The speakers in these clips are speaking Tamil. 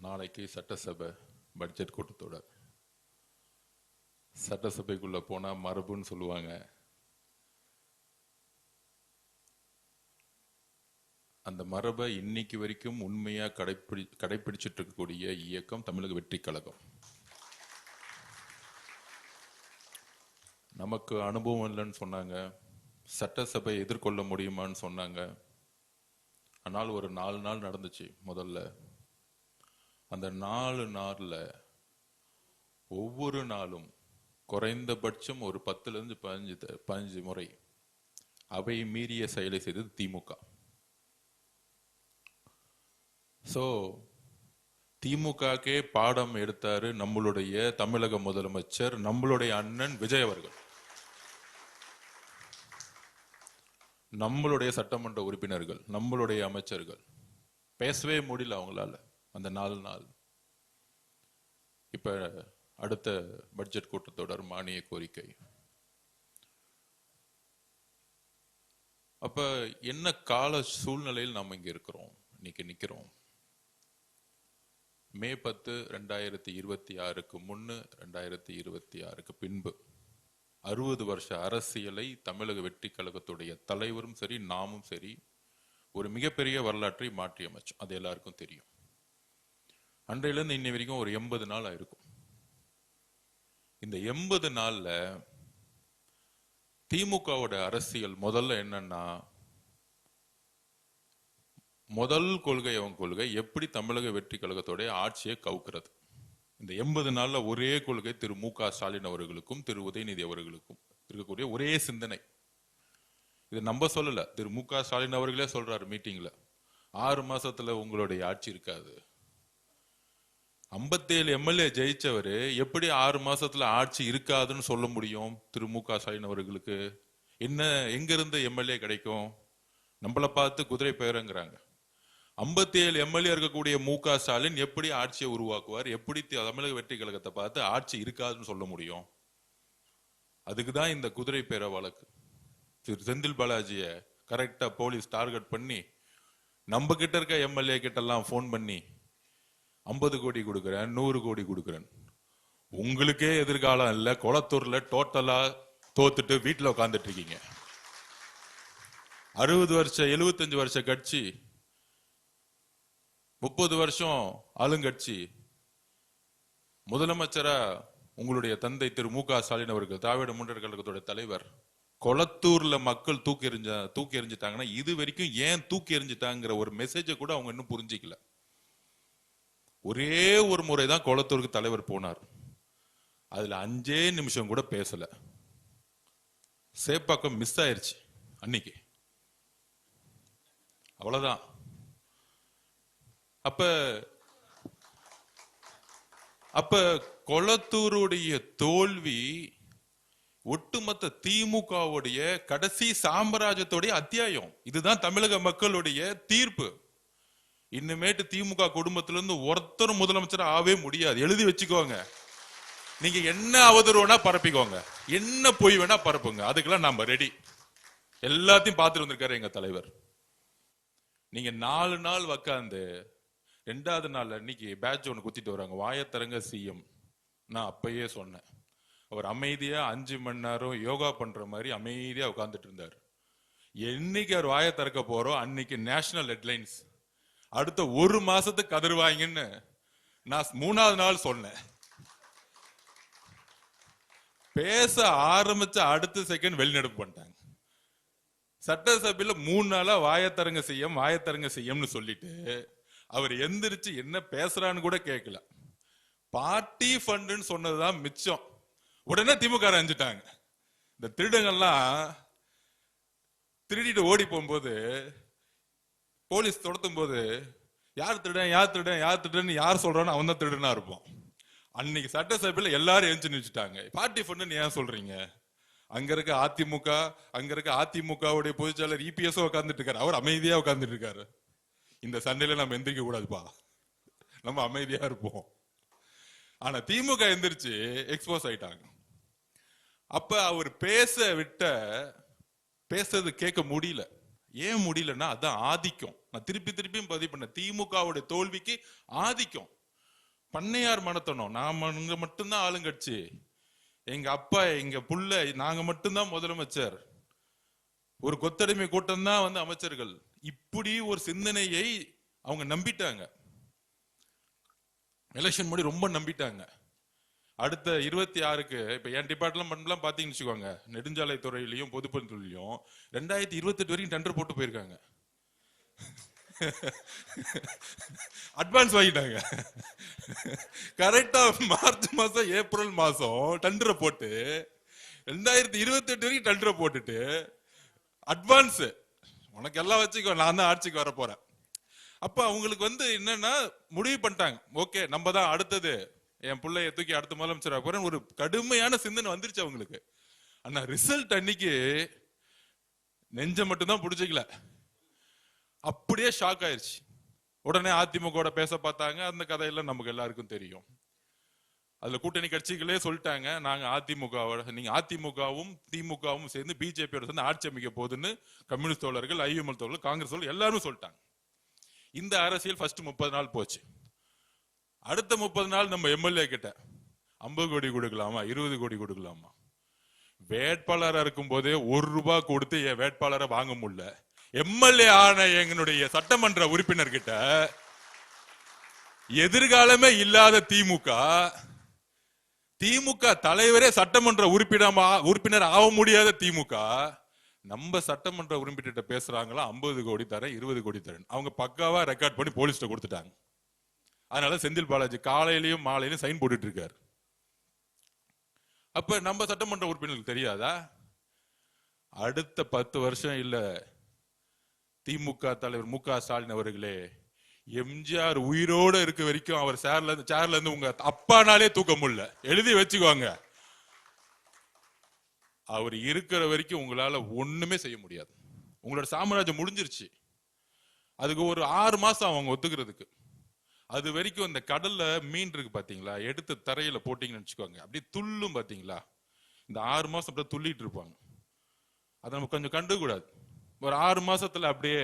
நாளைக்கு சட்டசபை பட்ஜெட் கூட்டத்தொடர். சட்டசபைக்குள்ள போனா மரபுன்னு சொல்லுவாங்க. அந்த மரபை இன்னைக்கு வரைக்கும் உண்மையா கடைபிடிச்சிட்டு இருக்கக்கூடிய இயக்கம் தமிழக வெற்றி கழகம். நமக்கு அனுபவம் இல்லைன்னு சொன்னாங்க, சட்டசபை எதிர்கொள்ள முடியுமான்னு சொன்னாங்க. ஆனால் ஒரு 4 நாள் நடந்துச்சு. முதல்ல அந்த 4 நாள்ல ஒவ்வொரு நாளும் குறைந்தபட்சம் ஒரு 10லிருந்து 15 முறை அவை மீறிய செயலை செய்தது திமுக. திமுகக்கே பாடம் எடுத்தாரு நம்மளுடைய தமிழக முதலமைச்சர், நம்மளுடைய அண்ணன் விஜய் அவர்கள். நம்மளுடைய சட்டமன்ற உறுப்பினர்கள், நம்மளுடைய அமைச்சர்கள் பேசவே முடியல அவங்களால அந்த 4 நாள். இப்ப அடுத்த பட்ஜெட் கூட்டத்தொடர் மானிய கோரிக்கை. அப்ப என்ன கால சூழ்நிலையில் நாம் இங்க இருக்கிறோம், இன்னைக்கு நிக்கிறோம்? மே 10, 2026க்கு முன்னு 2026க்கு பின்பு 60 வருஷ அரசியலை தமிழக வெற்றி கழகத்துடைய தலைவரும் சரி, நாமும் சரி, ஒரு மிகப்பெரிய வரலாற்றை மாற்றி அமைச்சோம். அது எல்லாருக்கும் தெரியும். அன்றையிலிருந்து இன்னை வரைக்கும் ஒரு 80 நாள் ஆயிருக்கும். இந்த 80 நாள்ல திமுகவோட அரசியல் முதல்ல என்னன்னா, முதல் கொள்கை அவன் கொள்கை எப்படி தமிழக வெற்றி கழகத்தோட ஆட்சியை கவுக்கிறது. இந்த 80 நாள்ல ஒரே கொள்கை திரு மு.க. ஸ்டாலின் அவர்களுக்கும் திரு உதயநிதி அவர்களுக்கும் இருக்கக்கூடிய ஒரே சிந்தனை. இது நம்ம சொல்லல, திரு மு.க. ஸ்டாலின் அவர்களே சொல்றாரு மீட்டிங்ல, 6 மாசத்துல உங்களுடைய ஆட்சி இருக்காது. 57 எம்எல்ஏ ஜெயிச்சவரு எப்படி 6 மாசத்துல ஆட்சி இருக்காதுன்னு சொல்ல முடியும்? திரு மு.க. ஸ்டாலின் அவர்களுக்கு என்ன எங்க இருந்து எம்எல்ஏ கிடைக்கும்? நம்மளை பார்த்து குதிரை பெயருங்கிறாங்க. 57 எம்எல்ஏ இருக்கக்கூடிய மு.க. ஸ்டாலின் எப்படி ஆட்சியை உருவாக்குவார்? எப்படி தமிழக வெற்றி கழகத்தை பார்த்து ஆட்சி இருக்காதுன்னு சொல்ல முடியும்? அதுக்குதான் இந்த குதிரை பேர வழக்கு. திரு செந்தில் பாலாஜிய கரெக்டா போலீஸ் டார்கெட் பண்ணி நம்ம கிட்ட இருக்க எம்எல்ஏ கிட்ட எல்லாம் போன் பண்ணி 50 கோடி கொடுக்கிறேன், 100 கோடி கொடுக்கிறேன், உங்களுக்கே எதிர்காலம் இல்ல, கொளத்தூர்ல டோட்டலா தோத்துட்டு வீட்டுல உட்கார்ந்துட்டு இருக்கீங்க. 60 வருஷம் 75 வருஷ கட்சி, 30 வருஷம் ஆளுங்கட்சி, முதலமைச்சரா உங்களுடைய தந்தை திரு மு.க. ஸ்டாலின் அவர்கள், திராவிட முன்னேற்ற கழகத்தோட தலைவர், கொளத்தூர்ல மக்கள் தூக்கி எறிஞ்சிட்டாங்கன்னா இது வரைக்கும் ஏன் தூக்கி எறிஞ்சிட்டாங்கிற ஒரு மெசேஜ கூட அவங்க இன்னும் புரிஞ்சிக்கல. ஒரே ஒரு முறைதான் கொளத்தூருக்கு தலைவர் போனார். அதுல 5 நிமிஷம் கூட பேசல. சேப்பாக்கம் மிஸ் ஆயிருச்சு அன்னைக்கு, அவ்வளவுதான். அப்ப கொளத்தூருடைய தோல்வி ஒட்டுமொத்த திமுகவுடைய கடைசி சாம்ராஜ்யத்துடைய அத்தியாயம். இதுதான் தமிழக மக்களுடைய தீர்ப்பு. இன்னுமேட்டு திமுக குடும்பத்திலிருந்து ஒருத்தரும் முதலமைச்சர் ஆவே முடியாது. எழுதி வச்சுக்கோங்க. நீங்க என்ன அவதூறு வேணா பரப்பிக்கோங்க, என்ன பொய் வேணா பரப்புங்க, அதுக்கெல்லாம் நம்ம ரெடி. எல்லாத்தையும் பார்த்துட்டு வந்திருக்காரு எங்க தலைவர். நீங்க 4 நாள் உட்காந்து 2வது நாள் அன்னைக்கு பேட்ச் ஒன்று குத்திட்டு வராங்க, வாயத்தரங்க சிஎம். நான் அப்பயே சொன்னேன், அவர் அமைதியா 5 மணி நேரம் யோகா பண்ற மாதிரி அமைதியா உட்கார்ந்துட்டு இருந்தார். என்னைக்கு அவர் வாய திறக்க போறோம் அன்னைக்கு நேஷனல் ஹெட்லைன்ஸ், அடுத்த 1 மாசத்துக்கு கதறுவாங்கன்னு நான் 3வது நாள் சொன்னேன். பேச ஆரம்பிச்ச அடுத்த செகண்ட் வெளிநடப்பு பண்ணிட்டாங்க. சட்டசபையில 3 நாளா வாயத்தரங்க செய்யம்னு சொல்லிட்டு அவர் எந்திரிச்சு என்ன பேசுறான்னு கூட கேட்கல. பார்ட்டி ஃபண்டுன்னு சொன்னதுதான் மிச்சம். உடனே திமுக அஞ்சிட்டாங்க. இந்த திருடங்கள்லாம் திருடிட்டு ஓடி போகும்போது போலீஸ் துரத்தும் போது யார் திருடன் யார் சொல்றான்னு அவன் தான் திருடனா இருப்போம். அன்னைக்கு சட்டசபையில எல்லாரும் எழுந்து நிச்சுட்டாங்க. பார்ட்டி ஃபண்டுன்னு ஏன் சொல்றீங்க? அங்க இருக்க அதிமுக, அங்க இருக்க அதிமுகவுடைய பொதுச்செயலர் இபிஎஸ் உட்கார்ந்துட்டு இருக்காரு, அவர் அமைதியா உட்கார்ந்துட்டு இருக்காரு. இந்த சண்டையில நம்ம எந்திரிக்க கூடாதுப்பா, நம்ம அமைதியா இருப்போம். ஆனா திமுக எந்திரிச்சு எக்ஸ்போஸ் ஆயிட்டாங்க. அப்ப அவர் பேசுறது கேட்க முடியல. ஏன் முடியலன்னா அதான் ஆதிக்கம். நான் திருப்பியும் பதிவு பண்ண, திமுகவுடைய தோல்விக்கு ஆதிக்கம். பண்ணையார் மனத்தனம். நாம மட்டும்தான் ஆளுங்கட்சி, எங்க அப்பா எங்க புள்ள நாங்க மட்டும்தான் முதலமைச்சர், ஒரு கொத்தடிமை கூட்டம் தான் வந்து அமைச்சர்கள். இப்படி ஒரு சிந்தனையை அவங்க நம்பிட்டாங்க. எலெக்ஷன் முன்னாடி ரொம்ப நம்பிட்டாங்க. அடுத்த 26க்கு இப்ப என் டிபார்ட்மெண்ட்லாம் பாத்தீங்கன்னு வச்சுக்கோங்க, நெடுஞ்சாலை துறையிலையும் பொதுப்பணித்துறையிலையும் 2028 வரைக்கும் டெண்டர் போட்டு போயிருக்காங்க. அட்வான்ஸ் வாங்கிட்டாங்க. கரெக்டா மார்ச் மாசம் ஏப்ரல் மாசம் டெண்டரை போட்டு 2028 வரைக்கும் டெண்டரை போட்டுட்டு அட்வான்ஸ் உனக்கு எல்லாம் வச்சுக்கோ, நான் தான் ஆட்சிக்கு வர போறேன். அப்ப அவங்களுக்கு வந்து என்னன்னா முடிவு பண்ணிட்டாங்க, ஓகே நம்ம தான் அடுத்தது, என் பிள்ளைய தூக்கி அடுத்த முதலமைச்சர் போறேன். ஒரு கடுமையான சிந்தனை வந்துருச்சு அவங்களுக்கு. ஆனா ரிசல்ட் அன்னைக்கு நெஞ்ச மட்டும்தான் புடிச்சிக்கல, அப்படியே ஷாக் ஆயிருச்சு. உடனே அதிமுக பேச பார்த்தாங்க. அந்த கதையெல்லாம் நமக்கு எல்லாருக்கும் தெரியும். அதுல கூட்டணி கட்சிகளே சொல்லிட்டாங்க, நாங்க அதிமுக, நீங்க அதிமுகவும் திமுகவும் சேர்ந்து பிஜேபியோட சேர்ந்து ஆட்சி அமைக்க போகுதுன்னு கம்யூனிஸ்ட் தோழர்கள், ஐஎம்எல் தோழர்கள், காங்கிரஸ் தோழர்கள் எல்லாரும் சொல்லிட்டாங்க. இந்த அரசியல் ஃபர்ஸ்ட் 30 நாள் போச்சு. அடுத்த 30 நாள் நம்ம எம்எல்ஏ கிட்ட 50 கோடி கொடுக்கலாமா, 20 கோடி கொடுக்கலாமா? வேட்பாளராக இருக்கும் போதே 1 ரூபாய் கொடுத்து என் வேட்பாளரை வாங்க முடியல. எம்எல்ஏ ஆன எங்களுடைய சட்டமன்ற உறுப்பினர் கிட்ட எதிர்காலமே இல்லாத திமுக தலைவரே சட்டமன்ற உறுப்பினர் ஆக முடியாத திமுக நம்ம சட்டமன்ற உறுப்பினர் பேசுறாங்களா 50 கோடி தரேன், 20 கோடி தரேன். அவங்க பக்காவா ரெக்கார்ட் பண்ணி போலீஸ்ல கொடுத்துட்டாங்க. அதனால செந்தில் பாலாஜி காலையிலயும் மாலையிலும் சைன் போட்டுட்டு இருக்காரு. அப்ப நம்ம சட்டமன்ற உறுப்பினருக்கு தெரியாதா? அடுத்த 10 வருஷம் இல்ல, திமுக தலைவர் மு.க. ஸ்டாலின் அவர்களே, எம்ஜிஆர் உயிரோட இருக்க வரைக்கும் அவர் சேர்ல இருந்து உங்க அப்பானாலே தூக்க முடியல, எழுதி வச்சுக்கோங்க. அவர் இருக்கிற வரைக்கும் உங்களால ஒண்ணுமே செய்ய முடியாது. உங்களோட சாம்ராஜ்யம் முடிஞ்சிருச்சு. அதுக்கு ஒரு 6 மாசம் அவங்க ஒத்துக்கிறதுக்கு. அது வரைக்கும் இந்த கடல்ல மீன் இருக்கு பாத்தீங்களா, எடுத்து தரையில போட்டீங்கன்னு வச்சுக்கோங்க, அப்படியே துள்ளும் பாத்தீங்களா. இந்த 6 மாசம் அப்படியே துள்ளிட்டு இருப்பாங்க. அதை நம்ம கொஞ்சம் கண்டுக்கூடாது. ஒரு 6 மாசத்துல அப்படியே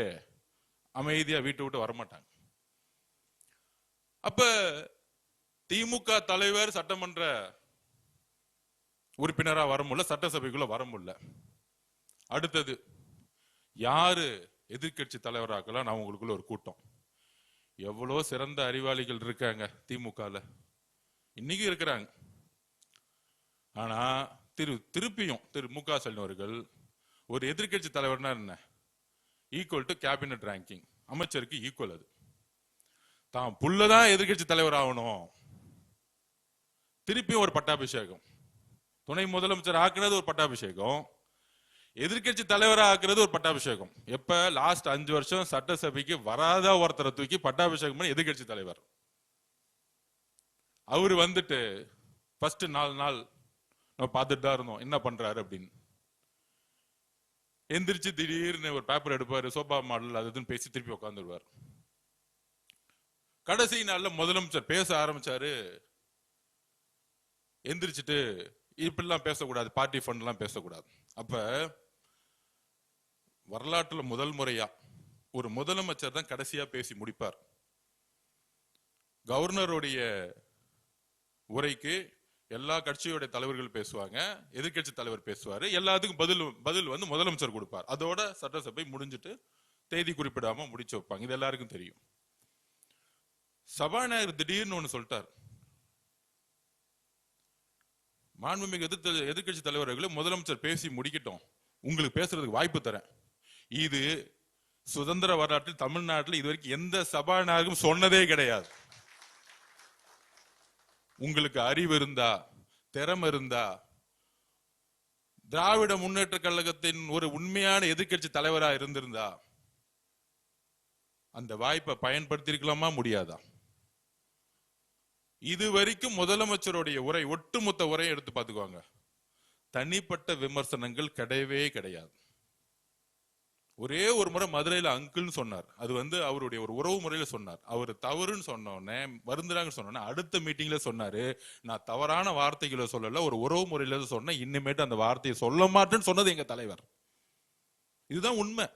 அமைதியா வீட்டை விட்டு வரமாட்டாங்க. அப்ப திமுக தலைவர் சட்டமன்ற உறுப்பினரா வர முடியல, சட்டசபைக்குள்ள வர முடியல. அடுத்தது யாரு எதிர்கட்சி தலைவராக்கலாம்? நான் உங்களுக்குள்ள ஒரு கூட்டம். எவ்வளவு சிறந்த அறிவாளிகள் இருக்காங்க திமுகல, இன்னைக்கு இருக்கிறாங்க. ஆனா திருப்பியும் மு.க. ஸ்டாலின் அவர்கள் ஒரு எதிர்கட்சி தலைவர்னா என்ன, ஈக்குவல் டு கேபினட் ரேங்கிங், அமைச்சருக்கு ஈக்குவல். அது தான் புள்ளதான் எதிர்கட்சி தலைவர் ஆகணும். திருப்பியும் ஒரு பட்டாபிஷேகம், துணை முதலமைச்சர் ஆக்குறது ஒரு பட்டாபிஷேகம், எதிர்கட்சி தலைவரா ஆக்குறது ஒரு பட்டாபிஷேகம். எப்ப லாஸ்ட் 5 வருஷம் சட்டசபைக்கு வராத ஒருத்தரை தூக்கி பட்டாபிஷேகம் பண்ணி எதிர்கட்சி தலைவர். அவரு வந்துட்டு ஃபர்ஸ்ட் 4 நாள் நம்ம பார்த்துட்டு தான் இருந்தோம் என்ன பண்றாரு அப்படின்னு. எந்திரிச்சு திடீர்னு ஒரு பேப்பர் எடுப்பாரு, சோபா மாடல் அதுன்னு பேசி திருப்பி உட்காந்துருவார். கடைசி நாள்ல முதலமைச்சர் பேச ஆரம்பிச்சாரு. எந்திரிச்சிட்டு இப்படிலாம் பேசக்கூடாது, பார்ட்டி ஃபண்ட் எல்லாம் பேசக்கூடாது. அப்ப வரலாற்றுல முதல் முறையா ஒரு முதலமைச்சர் தான் கடைசியா பேசி முடிப்பார். கவர்னருடைய உரைக்கு எல்லா கட்சியோட தலைவர்கள் பேசுவாங்க, எதிர்கட்சி தலைவர் பேசுவாரு, எல்லாத்துக்கும் பதில் வந்து முதலமைச்சர் கொடுப்பார். அதோட சட்டசபை முடிஞ்சிட்டு தேதி குறிப்பிடாம முடிச்சு வைப்பாங்க. இது எல்லாருக்கும் தெரியும். சபாநாயகர் திடீர்னு ஒண்ணு சொல்லிட்டார், மாண்புமிகு எதிர்கட்சி தலைவர்களை முதலமைச்சர் பேசி முடிக்கட்டும், உங்களுக்கு பேசுறதுக்கு வாய்ப்பு தரேன். இது சுதந்திர வரலாற்றில் தமிழ்நாட்டில் இதுவரைக்கும் எந்த சபாநாயகரும் சொன்னதே கிடையாது. உங்களுக்கு அறிவு இருந்தா, திறமை இருந்தா, திராவிட முன்னேற்ற கழகத்தின் ஒரு உண்மையான எதிர்கட்சி தலைவரா இருந்திருந்தா அந்த வாய்ப்பை பயன்படுத்தி இருக்கலாமா, முடியாதா? இதுவரைக்கும் முதலமைச்சருடைய உரை, ஒட்டுமொத்த உரையை எடுத்து பார்த்துக்குவாங்க, தனிப்பட்ட விமர்சனங்கள் கிடையவே கிடையாது. ஒரே ஒரு முறை மதுரையில அங்கிள்னு சொன்னார். அது வந்து அவருடைய ஒரு உறவு முறையில சொன்னார். அவர் தவறுன்னு சொன்னோன்னே, வருந்துறாங்கன்னு சொன்னோன்னே அடுத்த மீட்டிங்ல சொன்னாரு, நான் தவறான வார்த்தைகளை சொல்லல, ஒரு உறவு முறையில சொன்னேன், இனிமேட்டு அந்த வார்த்தையை சொல்ல மாட்டேன்னு சொன்னது எங்க தலைவர். இதுதான் உண்மை.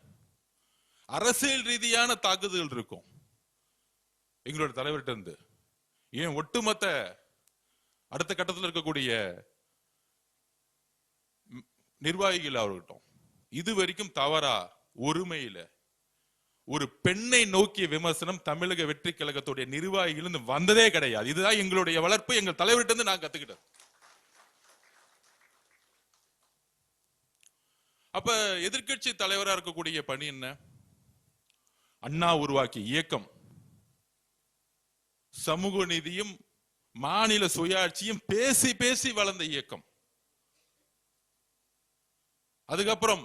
அரசியல் ரீதியான தாக்குதல் இருக்கும் எங்களோட தலைவர்கிட்ட இருந்து. ஏன் ஒட்டுமொத்த அடுத்த கட்டத்தில் இருக்கக்கூடிய நிர்வாகிகள் அவர்கிட்டும் இது வரைக்கும் தவறா ஒருமையில ஒரு பெண்ணை நோக்கிய விமர்சனம் தமிழக வெற்றி கழகத்துடைய நிர்வாகிகள் வந்ததே கிடையாது. இதுதான் எங்களுடைய வளர்ப்பு, எங்கள் தலைவர்கிட்ட இருந்து நான் கத்துக்கிட்டேன். அப்ப எதிர்கட்சி தலைவரா இருக்கக்கூடிய பணி என்ன? அண்ணா உருவாக்கிய இயக்கம் சமூக நீதியும் மாநில சுயாட்சியும் பேசி பேசி வளர்ந்த இயக்கம். அதுக்கப்புறம்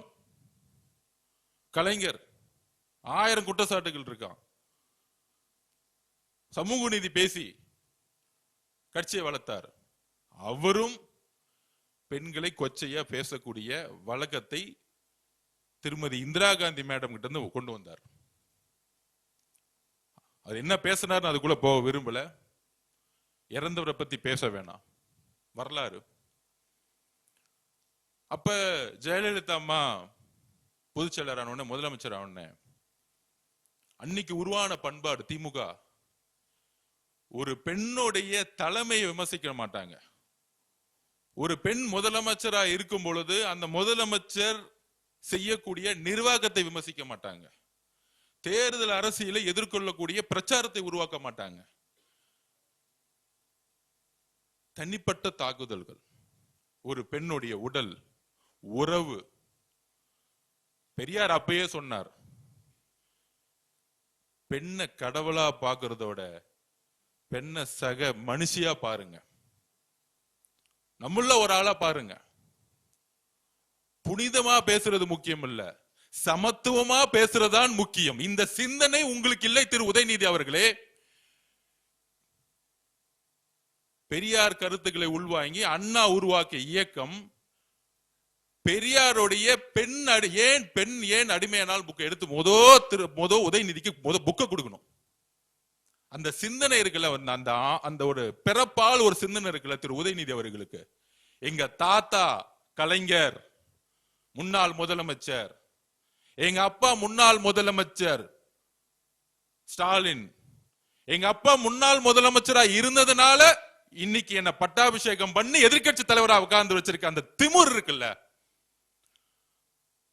கலைஞர் 1000 குற்றச்சாட்டுகள் இருக்கான். சமூக நீதி பேசி கட்சியை வளர்த்தார். அவரும் பெண்களை கொச்சையா பேசக்கூடிய வழக்கத்தை திருமதி இந்திரா காந்தி மேடம் கிட்ட இருந்து கொண்டு வந்தார். அது என்ன பேசினார் அதுக்குள்ள போக விரும்பல. இறந்தவரை பத்தி பேச வேணாம், வரலாறு. அப்ப ஜெயலலிதா அம்மா பொதுச்செயலர் ஆன முதலமைச்சர் ஆன அன்னைக்கு உருவான பண்பாடு திமுக ஒரு பெண்ணுடைய தலைமையை விமர்சிக்க மாட்டாங்க. ஒரு பெண் முதலமைச்சரா இருக்கும் பொழுது அந்த முதலமைச்சர் செய்யக்கூடிய நிர்வாகத்தை விமர்சிக்க மாட்டாங்க. தேர்தல் அரசியலை எதிர்கொள்ளக்கூடிய பிரச்சாரத்தை உருவாக்க மாட்டாங்க. தனிப்பட்ட தாக்குதல்கள், ஒரு பெண்ணுடைய உடல் உறவு. பெரியார் அப்பயே சொன்னார், பெண்ணை கடவுளா பாக்குறதோட பெண்ணை சக மனுஷியா பாருங்க, நம்மள ஒரு ஆளா பாருங்க. புனிதமா பேசுறது முக்கியம் இல்ல, சமத்துவமா பேசுறதான் முக்கியம். இந்த சிந்தனை உங்களுக்கு இல்லை திரு உதயநிதி அவர்களே. பெரியார் கருத்துக்களை உள்வாங்கி அண்ணா உருவாக்கிய இயக்கம் பெரியாருடைய பெண் ஏன் அடிமையானால் புக்கை எடுத்து உதயநிதிக்கு புக்கை கொடுக்கணும். அந்த சிந்தனை இருக்குல்ல, அந்த ஒரு பிறப்பால் ஒரு சிந்தனை இருக்குல்ல திரு உதயநிதி அவர்களுக்கு. எங்க தாத்தா கலைஞர் முன்னாள் முதலமைச்சர், எங்க அப்பா முன்னாள் முதலமைச்சர் ஸ்டாலின், எங்க அப்பா முன்னாள் முதலமைச்சரா இருந்ததுனால இன்னைக்கு என்ன பட்டாபிஷேகம் பண்ணி எதிர்கட்சி தலைவரா உட்கார்ந்து வச்சிருக்க அந்த திமிர் இருக்குல்ல,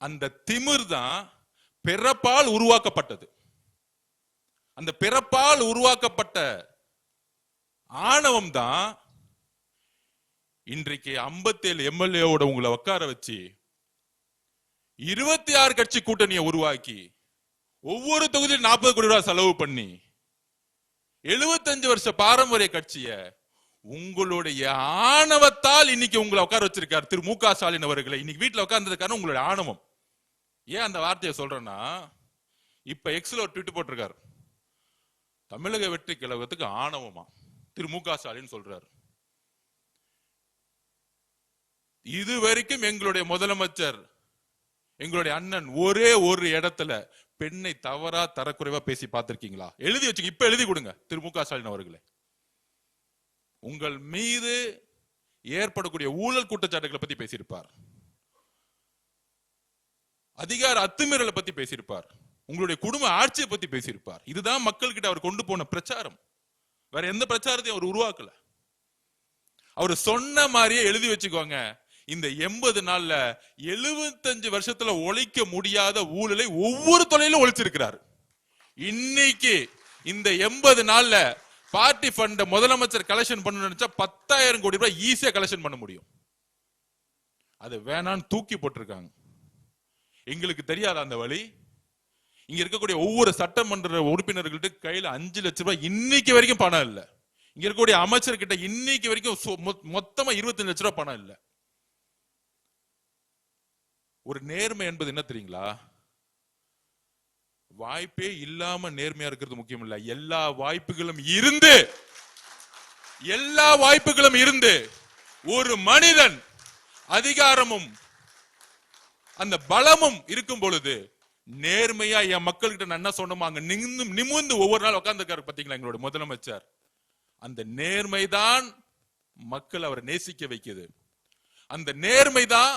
அந்த திமிர் தான் பிறப்பால் உருவாக்கப்பட்டது. அந்த பிறப்பால் உருவாக்கப்பட்ட ஆணவம் தான் இன்றைக்கு 57 எம்எல்ஏவோட உங்களை உட்கார வச்சு 26 கட்சி கூட்டணியை உருவாக்கி ஒவ்வொரு தொகுதியில் 40 கோடி ரூபாய் செலவு பண்ணி 75 வருஷ பாரம்பரிய கட்சிய உங்களுடைய ஆணவத்தால் இன்னைக்கு உங்களை உட்கார வச்சிருக்காரு திரு மு க ஸ்டாலின் அவர்களை. இன்னைக்கு வீட்டுல உட்கார்ந்ததுக்கான உங்களுடைய ஆணவம். ஏன் அந்த வார்த்தையை சொல்றேன்னா, இப்ப எக்ஸ்ல ஒரு ட்வீட் போட்டிருக்காரு, தமிழக வெற்றி கழகத்துக்கு ஆணவமா திரு மு க ஸ்டாலின் சொல்றாரு. இதுவரைக்கும் எங்களுடைய முதலமைச்சர் எங்களுடைய அண்ணன் ஒரே ஒரு இடத்துல பெண்ணை தவறா தரக்குறைவா பேசி பார்த்திருக்கீங்களா? எழுதி வச்சுக்க, இப்ப எழுதி கொடுங்க திரு மு க ஸ்டாலின் அவர்களே. உங்கள் மீது ஏற்படக்கூடிய ஊழல் குற்றச்சாட்டுகளை பத்தி பேசியிருப்பார், அதிகார அத்துமீறலை பத்தி பேசியிருப்பார், உங்களுடைய குடும்ப ஆட்சியை பத்தி பேசியிருப்பார். இதுதான் மக்கள் கிட்ட அவர் கொண்டு போன பிரச்சாரம். வேற எந்த பிரச்சாரத்தையும் அவர் உருவாக்கல. அவர் சொன்ன மாதிரியே எழுதி வச்சுக்கோங்க, இந்த 80 நாள்ல 75 வருஷத்துல ஒழிக்க முடியாத ஊழலை ஒவ்வொரு தொழிலும் ஒழிச்சிருக்கிறார். இன்னைக்கு இந்த 80 நாள்ல பார்ட்டி ஃபண்ட் முதலமைச்சர் கலெக்ஷன் பண்ண நினைச்சா 10,000 கோடி ரூபாய் ஈஸியா கலெக்ஷன் பண்ண முடியும். அது வேணான்னு தூக்கி போட்டிருக்காங்க. எங்களுக்கு தெரியாத அந்த வழி. இங்க இருக்கக்கூடிய ஒவ்வொரு சட்டமன்ற உறுப்பினர்கள்ட்ட கையில 5 லட்சம் ரூபாய் இன்னைக்கு வரைக்கும் பணம் இல்ல. இங்க இருக்கக்கூடிய அமைச்சர்கிட்ட இன்னைக்கு வரைக்கும் மொத்தமா 25 லட்சம் ரூபாய் பணம் இல்ல. ஒரு நேர்மை என்பது என்ன தெரியுங்களா? வாய்ப்பே இல்லாம நேர்மையா இருக்கிறது முக்கியம் இல்ல, எல்லா வாய்ப்புகளும் இருந்து ஒரு மனிதன் அதிகாரமும் அந்த பலமும் இருக்கும் பொழுது நேர்மையா என் மக்கள் கிட்ட நான் என்ன சொன்னோமோ அங்க நிமிர்ந்து ஒவ்வொரு நாள் உட்கார்ந்துருக்காரு பாத்தீங்களா எங்களோட முதலமைச்சர். அந்த நேர்மைதான் மக்கள் அவரை நேசிக்க வைக்குது. அந்த நேர்மைதான்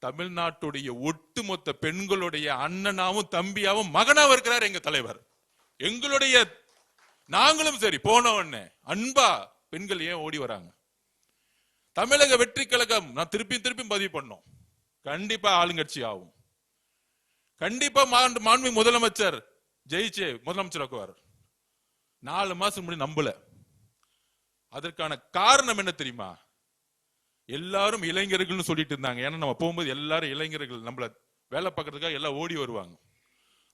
தமிழ்நாட்டுடைய ஒட்டுமொத்த பெண்களுடைய அண்ணனாவும் தம்பியாவும் மகனாவும் இருக்கிறார் எங்க தலைவர். எங்களுடைய நாங்களும் சரி போன உடனே அன்பா பெண்கள் ஏன் ஓடி வராங்க? தமிழக வெற்றி கழகம் நான் திருப்பி பதிவு பண்ணோம், கண்டிப்பா ஆளுங்கட்சி ஆகும். கண்டிப்பா மாண்பு முதலமைச்சர் ஜெயிச்சு முதலமைச்சர் ஆக்குவார். 4 மாசம் முன்னாடி நம்பல. அதற்கான காரணம் என்ன தெரியுமா? எல்லாரும் இளைஞர்கள் சொல்லிட்டு இருந்தாங்க. ஏன்னா நம்ம போகும்போது எல்லாரும் இளைஞர்கள் நம்மள வேலை பார்க்கறதுக்காக எல்லாம் ஓடி வருவாங்க.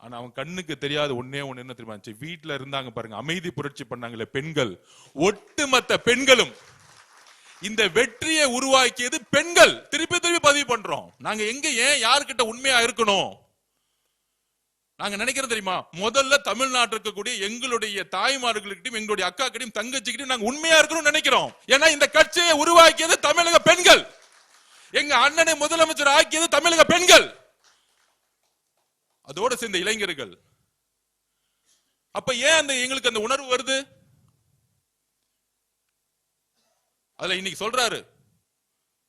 ஆனா அவன் கண்ணுக்கு தெரியாத ஒன்னே ஒண்ணு என்ன தெரியுமா? வீட்டுல இருந்தாங்க பாருங்க, அமைதி புரட்சி பண்ணாங்களே பெண்கள், ஒட்டுமொத்த பெண்களும் இந்த வெற்றியை உருவாக்கியது பெண்கள். திருப்பி பதிவு பண்றோம். நாங்க எங்க ஏன் யாருக்கிட்ட உண்மையா இருக்கணும்? நாங்க நினைக்கிறோம் தெரியுமா? முதல்ல தமிழ்நாட்டில் இருக்கக்கூடிய எங்களுடைய தாய்மார்களுக்கிட்டையும் எங்களுடைய அக்கா கிட்டையும் தங்கச்சிக்கிட்டையும் நாங்க உண்மையா இருக்கணும்னு நினைக்கிறோம். ஏன்னா இந்த கட்சியை உருவாக்கியது தமிழக பெண்கள். எங்க அண்ணனை முதலமைச்சர் ஆக்கியது தமிழக பெண்கள், அதோட சேர்ந்த இளைஞர்கள். அப்ப ஏன் அந்த எங்களுக்கு அந்த உணர்வு வருது? அதுல இன்னைக்கு சொல்றாரு,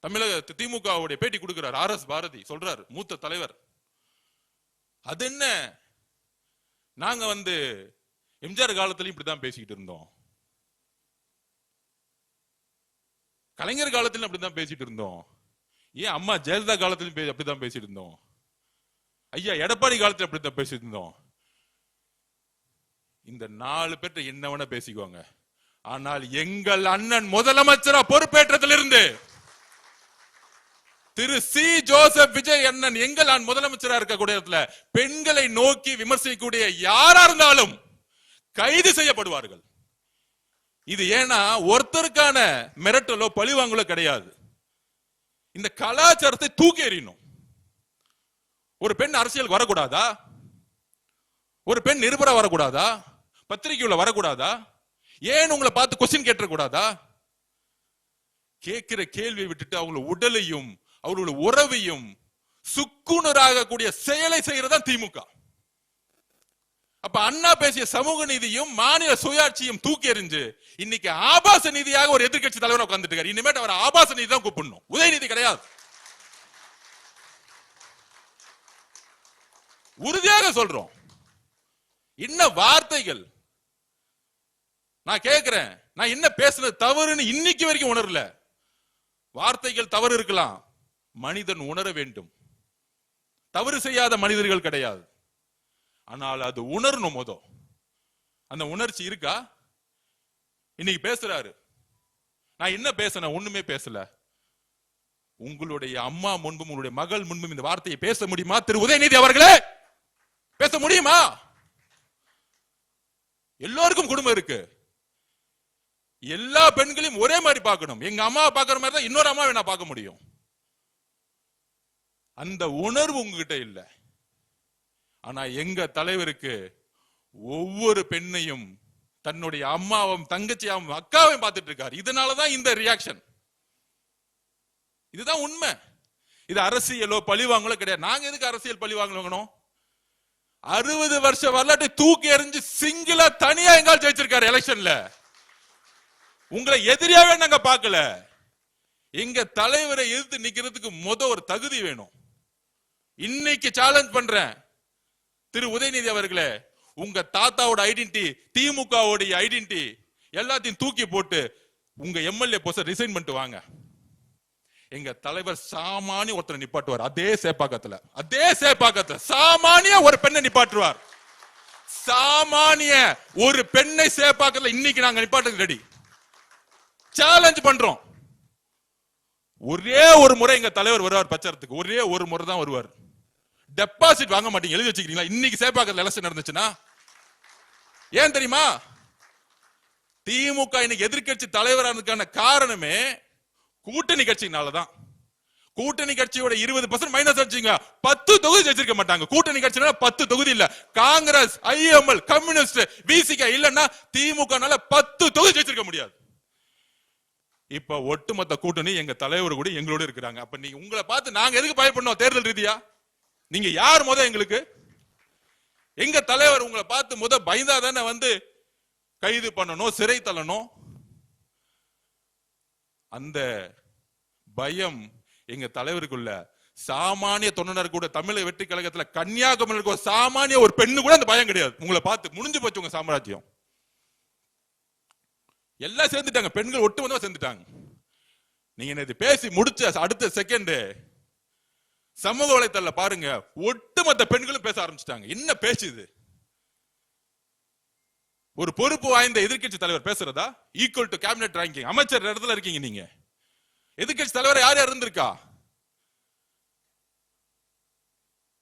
தமிழக திமுகவுடைய பேட்டி கொடுக்கிறார் RS பாரதி, சொல்றாரு மூத்த தலைவர், அது என்ன நாங்க எம்ஜிஆர் காலத்திலும் இப்படிதான் பேசிக்கிட்டு இருந்தோம், கலைஞர் காலத்திலும் அப்படிதான் பேசிட்டு இருந்தோம், ஏன் அம்மா ஜெயலலிதா காலத்திலும் அப்படிதான் பேசிட்டு இருந்தோம், ஐயா எடப்பாடி காலத்துல அப்படித்தான் பேசிட்டு இருந்தோம். இந்த 4 பேர்ட்ட என்ன வேணா பேசிக்குவாங்க. ஆனால் எங்கள் அண்ணன் முதலமைச்சரா பொறுப்பேற்றதிலிருந்து திரு சி ஜோசப் விஜய் அண்ணன் எங்கள் முதலமைச்சரா இருக்கக்கூடிய இடத்துல பெண்களை நோக்கி விமர்சிக்கக்கூடிய யாரா இருந்தாலும் கைது செய்யப்படுவார்கள். இது ஏன்னா ஒருத்தருக்கான மிரட்டலோ பழிவாங்கலோ கிடையாது. இந்த கலாச்சாரத்தை தூக்கி எறியணும். ஒரு பெண் அரசியல் வரக்கூடாதா? ஒரு பெண் நிருபரா வரக்கூடாதா? பத்திரிகையுள்ள வரக்கூடாதா? ஏன் உங்களை பார்த்து கொஸ்டின் கேட்டக்கூடாதா? கேட்கிற கேள்வியை விட்டுட்டு அவங்களோட உடலையும் அவர்களோட உறவையும் சுக்குநராக கூடிய செயலை செய்யறதா திமுக. அப்ப அண்ணா பேசிய சமூக நீதியும் மாநில சுயாட்சியும் தூக்கி எறிஞ்சு இன்னைக்கு ஆபாச நீதியாக ஒரு எதிர்கட்சி தலைவர் உட்கார்ந்துட்டு இருக்காரு. இனிமேட்டு அவர் ஆபாச நீதி தான் கூப்பிடணும், உதயநிதி கிடையாது. உறுதியாக சொல்றோம். என்ன வார்த்தைகள்! நான் கேட்கிறேன், நான் என்ன பேசுறது தவறுன்னு இன்னைக்கு வரைக்கும் உணரல. வார்த்தைகள் தவறு இருக்கலாம், மனிதன் உணர வேண்டும். தவறு செய்யாத மனிதர்கள் கிடையாது, ஆனால் அது உணரணும். அந்த உணர்ச்சி இருக்கா? இன்னைக்கு பேசுறாரு, நான் என்ன பேசினேன்? ஒண்ணுமே பேசல. உங்களுடைய அம்மா முன்பும் உங்களுடைய மகள் முன்பும் இந்த வார்த்தையை பேச முடியுமா திரு உதயநிதி அவர்களே? பேச முடியுமா? எல்லோருக்கும் குடும்பம் இருக்கு. எல்லா பெண்களையும் ஒரே மாதிரி பார்க்கணும். எங்க அம்மாவை பார்க்கிற மாதிரி தான் இன்னொரு அம்மாவை நான் பார்க்க முடியும். அந்த உணர்வு உங்ககிட்ட இல்ல. ஆனா எங்க தலைவருக்கு ஒவ்வொரு பெண்ணையும் தன்னுடைய அம்மாவும் தங்கச்சியாவும் அக்காவையும் பார்த்துட்டு இருக்காரு. இதனாலதான் இந்த ரியாக்ஷன். இதுதான் உண்மை. இது அரசியலோ பழிவாங்களோ கிடையாது. நாங்க எதுக்கு அரசியல் பழிவாங்கணும்? 60 வருஷ வரலாற்றை தூக்கி எறிஞ்சு சிங்கிளா தனியா எங்கால் ஜெயிச்சிருக்காரு எலெக்ஷன்ல. உங்களை எதிரியாவே நாங்க பார்க்கல. எங்க தலைவரை எதிர்த்து நிக்கிறதுக்கு ஒரு தகுதி வேணும். இன்னைக்கு சேலஞ்ச் பண்றேன் திரு உதயநிதி அவர்களே, உங்க தாத்தாவோட ஐடென்டிட்டி, திமுகவுடைய ஐடென்டிட்டி எல்லாத்தையும் தூக்கி போட்டு உங்க எம்எல்ஏ போஸ்ட் ரிசைன் பண்ணிட்டு வாங்க. எங்க தலைவர் சாமானிய ஒருத்தரை நிப்பாட்டுவார். அதே சேப்பாக்கத்துல சாமானிய ஒரு பெண்ணை நிப்பாட்டுவார். சாமானிய ஒரு பெண்ணை சேப்பாக்கத்துல இன்னைக்கு நாங்க நிப்பாட்டுக்கு ரெடி. சேலஞ்ச் பண்றோம். ஒரே ஒரு முறை எங்க தலைவர் வருவார் பிரச்சாரத்துக்கு, ஒரே ஒரு முறை தான் வருவார். டெபாசிட் வாங்க மாட்டீங்க, எழுதி வச்சுக்கிறீங்களா? இன்னைக்கு சேப்பாக்கத்துல எலெக்ஷன் நடந்துச்சுன்னா ஏன் தெரியுமா? திமுக இன்னைக்கு எதிர்கட்சி தலைவரானதுக்கான காரணமே கூட்டணி கட்சினாலதான். கூட்டணி கட்சியோட 20% மைனஸ் வச்சுங்க, 10 தொகுதி ஜெயிச்சிருக்க மாட்டாங்க. கூட்டணி கட்சினால 10 தொகுதி இல்ல. காங்கிரஸ், ஐஎம்எல், கம்யூனிஸ்ட், விசிக இல்லன்னா திமுகனால 10 தொகுதி ஜெயிச்சிருக்க முடியாது. இப்ப ஒட்டுமொத்த கூட்டணி எங்க தலைவர் கூட எங்களோட இருக்கிறாங்க. அப்ப நீங்க உங்களை பார்த்து நாங்க எதுக்கு பயப்படணும்? தேர்தல் ரீதியா நீங்க யார் எங்களுக்கு? எங்க தலைவர் உங்களை பார்த்து பயந்தாதானே கைது பண்ணணும், சிறை தள்ளணும். அந்த பயம் எங்க தலைவருக்குள்ள. சாமானிய தொண்டனர் கூட தமிழக வெற்றி கழகத்துல கன்னியாகுமரி சாமானிய ஒரு பெண்ணு கூட அந்த பயம் கிடையாது. உங்களை பார்த்து முடிஞ்சு போச்சு உங்க சாம்ராஜ்யம். எல்லாம் சேர்ந்துட்டாங்க, பெண்கள் ஒட்டுமொத்தமா சேர்ந்துட்டாங்க. நீங்க நேத்து பேசி முடிச்ச அடுத்த செகண்ட் சமூக வலைத்தள பாருங்க, ஒட்டுமொத்த பெண்களும் பேச ஆரம்பிச்சிட்டாங்க. என்ன பேசுது? ஒரு பொறுப்பு வாய்ந்த எதிர்கட்சி தலைவர் பேசுறதா? ஈக்குவல் டு கேபினெட் ரேங்கிங், அமைச்சர் இடத்துல இருக்கீங்க நீங்க. எதிர்கட்சி தலைவர் யார் யார் இருந்திருக்கா?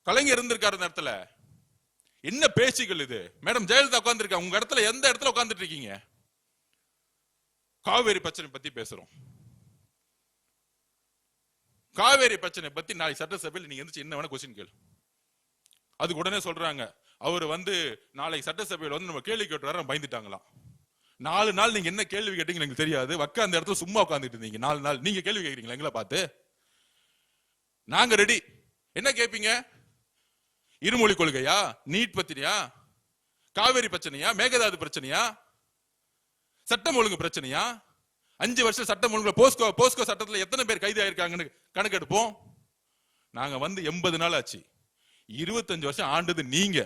கலைஞர் இருந்திருக்காரு இந்த இடத்துல. என்ன பேச்சுகள் இது? மேடம் ஜெயலலிதா உட்கார்ந்து இருக்கா, உங்க இடத்துல எந்த இடத்துல உட்கார்ந்துட்டு இருக்கீங்க? காவேரி பிரச்சனை பத்தி பேசுறோம். காவேரி பிரச்சனை பத்தி நாளைக்கு சட்டசபையில் நீங்க எந்திரிச்சு என்ன வேணா கொஸ்டின் கேளு. அதுக்கு உடனே சொல்றாங்க, அவர் நாளைக்கு சட்டசபையில் நம்ம கேள்வி கேட்டு பயந்துட்டாங்களாம். 4 நாள் நீங்க என்ன கேள்வி கேட்டீங்க எனக்கு தெரியாது. அந்த இடத்துல சும்மா உட்காந்துட்டு இருந்தீங்க 4 நாள். நீங்க கேள்வி கேட்கறீங்களா எங்களை பார்த்து? நாங்க ரெடி. என்ன கேட்பீங்க? இருமொழி கொள்கையா? நீட் பத்திரியா? காவேரி பிரச்சனையா? மேகதாது பிரச்சனையா? சட்டம் ஒழுங்கு பிரச்சனையா? 5 வருஷம் சட்டம் ஒழுங்கு போஸ்கோ சட்டத்துல எத்தனை பேர் கைது ஆயிருக்காங்கன்னு கணக்கெடுப்போம். நாங்க 80 நாள் ஆச்சு. 25 வருஷம் ஆண்டது நீங்க.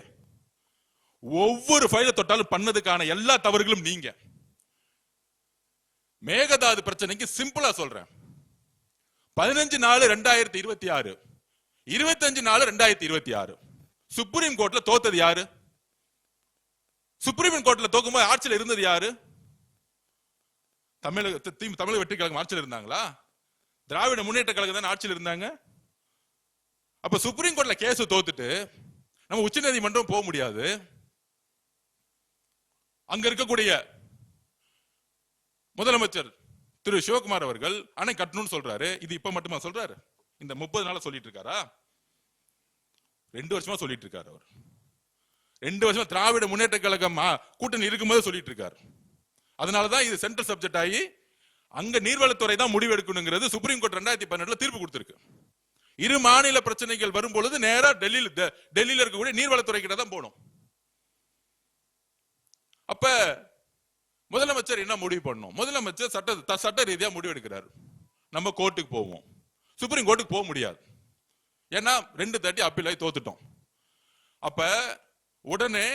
ஒவ்வொரு ஃபைலை தொட்டாலும் பண்ணதுக்கான எல்லா தவறுகளும் நீங்க. மேகதாது பிரச்சனைக்கு சிம்பிளா சொல்றேன். 15/4/2026, 25/4/2026 சுப்ரீம் கோர்ட்ல தோத்தது யாரு? சுப்ரீம் கோர்ட்ல தோக்கும்போது ஆட்சியில் இருந்தது யாரு? தமிழக வெற்றி கழகம் ஆட்சியில் இருந்தாங்களா? திராவிட முன்னேற்ற கழகம் தான் ஆட்சியில் இருந்தாங்க. அப்ப சுப்ரீம் கோர்ட்ல கேஸ் தோத்துட்டு நம்ம உச்ச நீதிமன்றம் போக முடியாது. அங்க இருக்கக்கூடிய முதலமைச்சர் திரு சிவகுமார் அவர்கள் அணை கட்டணும்னு சொல்றாரு. இது இப்ப மட்டுமா சொல்றாரு? இந்த 30 நாளா சொல்லிட்டு இருக்காரா? 2 வருஷமா சொல்லிட்டு இருக்காரு. அவர் 2 வருஷமா திராவிட முன்னேற்ற கழகம் கூட்டணி இருக்கும்போது சொல்லிட்டு இருக்காரு. அதனாலதான் இது சென்ட்ரல் சப்ஜெக்ட் ஆகி அங்க நீர்வளத்துறை தான் முடிவு எடுக்கணுங்கிறது சுப்ரீம் கோர்ட் 2012 தீர்ப்பு கொடுத்திருக்கு. இரு மாநில பிரச்சனைகள் வரும்பொழுது நேரா டெல்லியில இருக்கக்கூடிய நீர்வளத்துறை கிட்ட தான் போகணும். அப்ப முதலமைச்சர் என்ன முடிவு பண்ணணும்? முதலமைச்சர் சட்ட ரீதியா முடிவு எடுக்கிறார். நம்ம கோர்ட்டுக்கு போவோம். சுப்ரீம் கோர்ட்டுக்கு போக முடியாது. ஏன்னா 2 தாட்டி அப்பீல் ஆகி தோத்துட்டோம். அப்ப உடனே